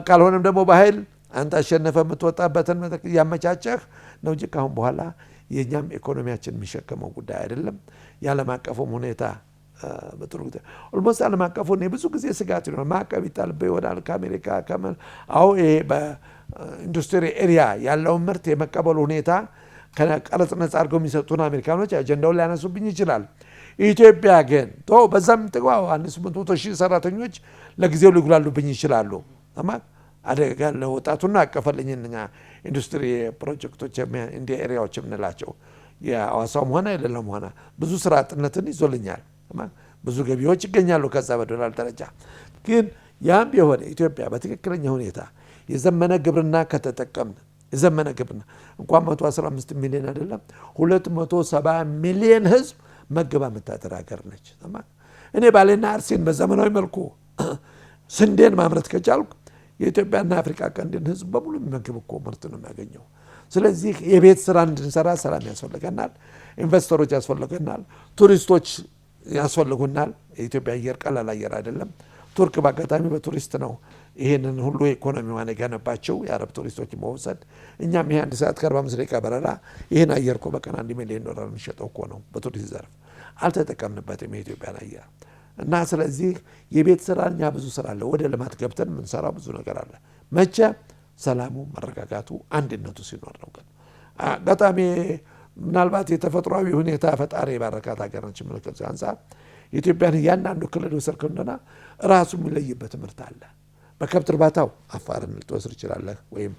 ካልሆነም ደግሞ በኃይል አንተ አሸነፈ የምትወጣበትን ያመቻቸህ ነው እንጂ ካሁን በኋላ የኛም ኢኮኖሚያችን የሚሸከመው ጉዳይ አይደለም። የዓለም አቀፉም ሁኔታ በጥሩ ጉዳይ ኦልሞስት ዓለም አቀፉ ነው ብዙ ጊዜ ስጋት ነው። ማዕቀብ ይጣልብህ ይሆናል ከአሜሪካ አዎ ይሄ በኢንዱስትሪ ኤሪያ ያለውን ምርት የመቀበሉ ሁኔታ ከቀረጽ ነጻ አድርገው የሚሰጡን አሜሪካኖች አጀንዳውን ሊያነሱብኝ ይችላል። ኢትዮጵያ ግን በዛም ጥቅዋ 800,000 ሰራተኞች ለጊዜው ሊጉላሉብኝ ይችላሉ። አደጋ ለወጣቱና አቀፈልኝና ኢንዱስትሪ ፕሮጀክቶች እንደ ኤሪያዎች የምንላቸው የአዋሳውም ሆነ የሌላውም ሆነ ብዙ ስራ አጥነትን ይዞልኛል። ብዙ ገቢዎች ይገኛሉ ከዛ በዶላር ደረጃ። ግን ያም ቢሆን ኢትዮጵያ በትክክለኛ ሁኔታ የዘመነ ግብርና ከተጠቀምን የዘመነ ግብርና እንኳን 115 ሚሊዮን አይደለም 270 ሚሊዮን ህዝብ መገባ የምታደር ሀገር ነች። እኔ ባሌና አርሲን በዘመናዊ መልኩ ስንዴን ማምረት ከቻልኩ የኢትዮጵያና አፍሪካ ቀንድን ህዝብ በሙሉ የሚመግብ እኮ ምርት ነው የሚያገኘው። ስለዚህ የቤት ስራ እንድንሰራ ሰላም ያስፈልገናል፣ ኢንቨስተሮች ያስፈልገናል፣ ቱሪስቶች ያስፈልጉናል። የኢትዮጵያ አየር ቀላል አየር አይደለም። ቱርክ በአጋጣሚ በቱሪስት ነው ይሄንን ሁሉ ኢኮኖሚዋን የገነባቸው የአረብ ቱሪስቶች መውሰድ። እኛም ይሄ 1 ሰዓት ከ45 ደቂቃ በረራ ይሄን አየር እኮ በቀን $1 ሚሊዮን የሚሸጠው እኮ ነው በቱሪስት ዘርፍ። አልተጠቀምንበትም የኢትዮጵያን አየር እና ስለዚህ የቤት ስራ እኛ ብዙ ስራ አለ። ወደ ልማት ገብተን የምንሰራው ብዙ ነገር አለ። መቼ ሰላሙ መረጋጋቱ አንድነቱ ሲኖር ነው። ግን አጋጣሚ ምናልባት የተፈጥሯዊ ሁኔታ ፈጣሪ የባረካት ሀገር ነች። ምልክት አንፃር ኢትዮጵያን እያንዳንዱ ክልል ወሰድክ እንደሆነ ራሱ የሚለይበት ምርት አለ። በከብት እርባታው አፋርን ልትወስድ ትችላለህ፣ ወይም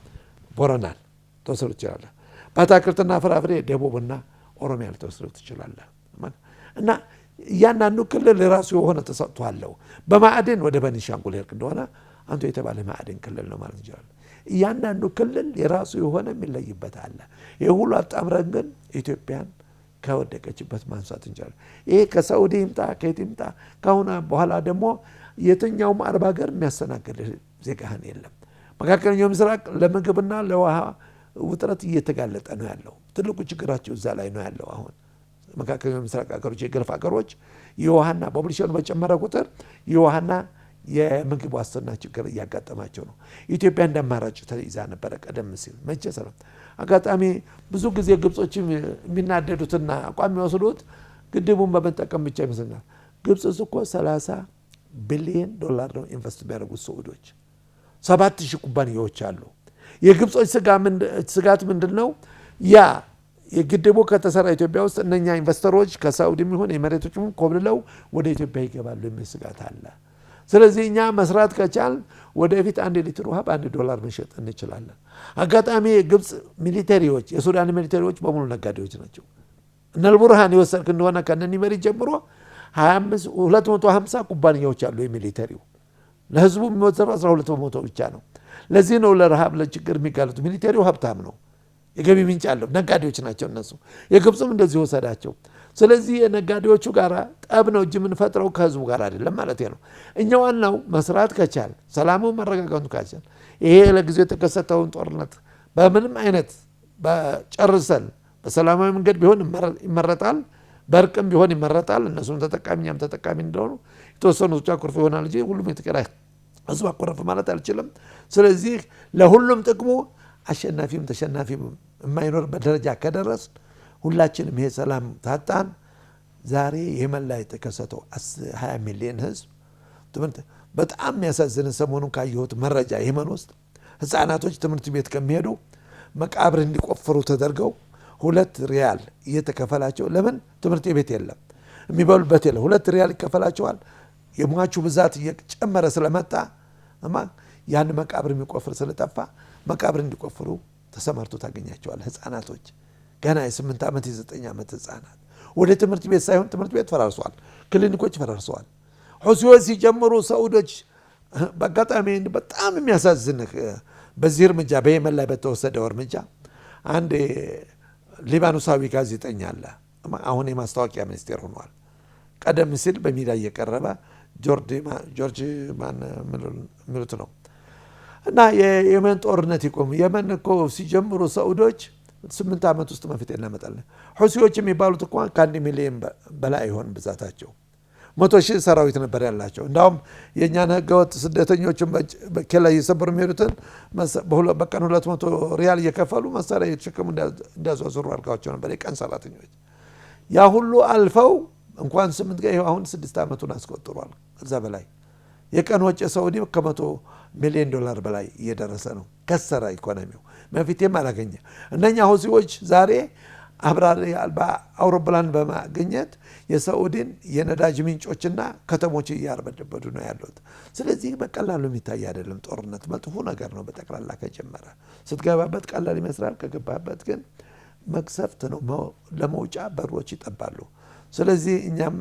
ቦረናን ልትወስድ ትችላለህ። በአትክልትና ፍራፍሬ ደቡብና ኦሮሚያ ልትወስድ ትችላለህ። እና እያንዳንዱ ክልል የራሱ የሆነ ተሰጥቶ አለው። በማዕድን ወደ ቤኒሻንጉል ሄድክ እንደሆነ አንቱ የተባለ ማዕድን ክልል ነው ማለት እንችላለን። እያንዳንዱ ክልል የራሱ የሆነ የሚለይበት አለ። ይህ ሁሉ አጣምረን ግን ኢትዮጵያን ከወደቀችበት ማንሳት እንችላለን። ይሄ ከሳውዲ ይምጣ ከየት ይምጣ ካሁን በኋላ ደግሞ የትኛውም አረብ ሀገር የሚያስተናግድ ዜጋህን የለም። መካከለኛው ምስራቅ ለምግብና ለውሃ ውጥረት እየተጋለጠ ነው ያለው። ትልቁ ችግራቸው እዛ ላይ ነው ያለው። አሁን መካከለኛው ምስራቅ ሀገሮች የገልፍ ሀገሮች የውሃና ፖፑሌሽኑ በጨመረ ቁጥር የውሃና የምግብ ዋስትና ችግር እያጋጠማቸው ነው። ኢትዮጵያ እንደማራጭ ተይዛ ነበረ ቀደም ሲል። መቼ ሰላም አጋጣሚ ብዙ ጊዜ ግብጾች የሚናደዱትና አቋም የሚወስዱት ግድቡን በመጠቀም ብቻ ይመስላል። ግብጽ እኮ $30 ቢሊዮን ነው ኢንቨስት የሚያደርጉት። ሰዑዶች 7,000 ኩባንያዎች አሉ። የግብጾች ስጋት ምንድነው? ያ የግድቡ ከተሰራ ኢትዮጵያ ውስጥ እነኛ ኢንቨስተሮች ከሳውዲም ይሁን የመሬቶችም ኮብልለው ወደ ኢትዮጵያ ይገባሉ የሚል ስጋት አለ። ስለዚህ እኛ መስራት ከቻል ወደፊት 1 ሊትር ውሃ $1 መሸጥ እንችላለን። አጋጣሚ የግብጽ ሚሊተሪዎች የሱዳን ሚሊተሪዎች በሙሉ ነጋዴዎች ናቸው። እነልቡርሃን የወሰድክ እንደሆነ ከነኒ መሪ ጀምሮ 250 ኩባንያዎች አሉ። የሚሊተሪው ለህዝቡ የሚወዘረው 12% ብቻ ነው። ለዚህ ነው ለረሃብ ለችግር የሚጋለጡ። ሚሊተሪው ሀብታም ነው፣ የገቢ ምንጭ አለው፣ ነጋዴዎች ናቸው እነሱ። የግብጽም እንደዚህ ወሰዳቸው። ስለዚህ የነጋዴዎቹ ጋር ጠብ ነው እንጂ የምንፈጥረው ከህዝቡ ጋር አይደለም ማለት ነው። እኛ ዋናው መስራት ከቻል ሰላሙ መረጋጋቱ ከቻል ይሄ ለጊዜው የተከሰተውን ጦርነት በምንም አይነት በጨርሰን በሰላማዊ መንገድ ቢሆን ይመረጣል፣ በርቅም ቢሆን ይመረጣል። እነሱም ተጠቃሚ እኛም ተጠቃሚ እንደሆኑ የተወሰኑት አኩርፍ ይሆናል እንጂ ሁሉም የትግራይ ህዝብ አኮረፈ ማለት አልችልም። ስለዚህ ለሁሉም ጥቅሙ አሸናፊም ተሸናፊም የማይኖርበት ደረጃ ከደረስ ሁላችንም ይሄ ሰላም ታጣን። ዛሬ የመን ላይ የተከሰተው 20 ሚሊዮን ህዝብ በጣም የሚያሳዝን ሰሞኑን ካየሁት መረጃ የመን ውስጥ ህፃናቶች ትምህርት ቤት ከሚሄዱ መቃብር እንዲቆፍሩ ተደርገው 2 ሪያል እየተከፈላቸው፣ ለምን ትምህርት ቤት የለም የሚበሉበት የለም፣ 2 ሪያል ይከፈላቸዋል። የሟቹ ብዛት እየጨመረ ስለመጣ ያን መቃብር የሚቆፍር ስለጠፋ መቃብር እንዲቆፍሩ ተሰማርቶ ታገኛቸዋል። ህፃናቶች ገና የ8 ዓመት የ9 ዓመት ህፃናት ወደ ትምህርት ቤት ሳይሆን ትምህርት ቤት ፈራርሷል፣ ክሊኒኮች ፈራርሰዋል። ሁሲዎች ሲጀምሩ ሰዑዶች በአጋጣሚ በጣም የሚያሳዝንህ በዚህ እርምጃ በየመን ላይ በተወሰደው እርምጃ አንድ ሊባኖሳዊ ጋዜጠኛ አለ። አሁን የማስታወቂያ ሚኒስቴር ሆኗል። ቀደም ሲል በሚዲያ እየቀረበ ጆርጅ ማን የሚሉት ነው። እና የየመን ጦርነት ይቆም የመን እኮ ሲጀምሩ ሰዑዶች 8 ዓመት ውስጥ መፍትሄ እናመጣለን። ሁሲዎች የሚባሉት እንኳን ከ1 ሚሊዮን በላይ ይሆን ብዛታቸው 100,000 ሰራዊት ነበር ያላቸው። እንዳውም የእኛን ህገወጥ ስደተኞችን በኬላ እየሰበሩ የሚሄዱትን በቀን 200 ሪያል እየከፈሉ መሳሪያ እየተሸከሙ እንዲያዟዙሩ አድርገዋቸው ነበር የቀን ሰራተኞች። ያ ሁሉ አልፈው እንኳን 8 ጋር አሁን 6 ዓመቱን አስቆጥሯል። ከዛ በላይ የቀን ወጪ ሳዑዲ ከ100 ሚሊዮን ዶላር በላይ እየደረሰ ነው። ከሰረ ኢኮኖሚው መፍትሄም አላገኘ። እነኛ ሁሲዎች ዛሬ አብራሪ አልባ አውሮፕላን በማግኘት የሳዑዲን የነዳጅ ምንጮችና ከተሞች እያርበደበዱ ነው ያሉት። ስለዚህ በቀላሉ የሚታይ አይደለም። ጦርነት መጥፎ ነገር ነው። በጠቅላላ ከጀመረ ስትገባበት ቀላል ይመስላል። ከገባበት ግን መቅሰፍት ነው። ለመውጫ በሮች ይጠባሉ። ስለዚህ እኛም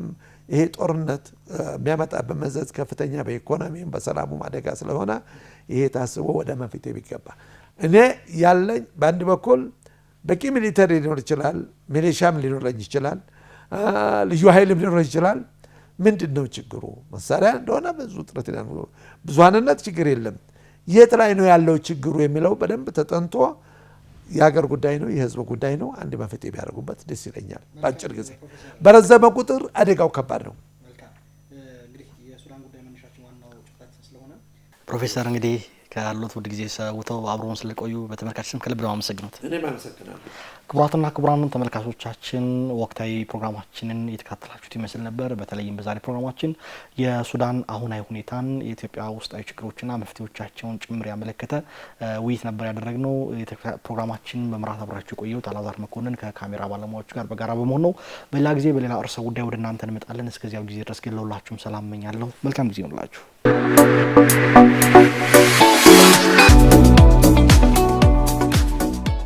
ይሄ ጦርነት የሚያመጣበት መዘዝ ከፍተኛ በኢኮኖሚም በሰላሙም አደጋ ስለሆነ ይሄ ታስቦ ወደ መፍትሄ ቢገባ እኔ ያለኝ በአንድ በኩል በቂ ሚሊተሪ ሊኖር ይችላል፣ ሚሊሻም ሊኖረኝ ይችላል፣ ልዩ ኃይልም ሊኖር ይችላል። ምንድን ነው ችግሩ? መሳሪያ እንደሆነ ብዙ ጥረት ይላል። ብዙሃንነት ችግር የለም። የት ላይ ነው ያለው ችግሩ የሚለው በደንብ ተጠንቶ የሀገር ጉዳይ ነው፣ የህዝብ ጉዳይ ነው። አንድ መፍትሄ ቢያደርጉበት ደስ ይለኛል። በአጭር ጊዜ በረዘመ ቁጥር አደጋው ከባድ ነው። እንግዲህ የሱዳን ጉዳይ መነሻችን ዋናው ጭብጥ ስለሆነ ፕሮፌሰር እንግዲህ ካሉት ውድ ጊዜ ሰውተው አብሮን ስለቆዩ በተመልካች ስም ከልብ ነው አመሰግናለሁ። እኔም አመሰግናለሁ። ክቡራትና ክቡራን ተመልካቾቻችን ወቅታዊ ፕሮግራማችንን የተከታተላችሁት ይመስል ነበር። በተለይም በዛሬ ፕሮግራማችን የሱዳን አሁናዊ ሁኔታን፣ የኢትዮጵያ ውስጣዊ ችግሮችና መፍትሄዎቻቸውን ጭምር ያመለከተ ውይይት ነበር ያደረግነው። ፕሮግራማችን በመራት አብራችሁ የቆየሁት አላዛር መኮንን ከካሜራ ባለሙያዎቹ ጋር በጋራ በመሆን ነው። በሌላ ጊዜ በሌላ ርዕሰ ጉዳይ ወደ እናንተ እንመጣለን። እስከዚያው ጊዜ ድረስ ግን ለሁላችሁም ሰላም እመኛለሁ። መልካም ጊዜ ይሁንላችሁ።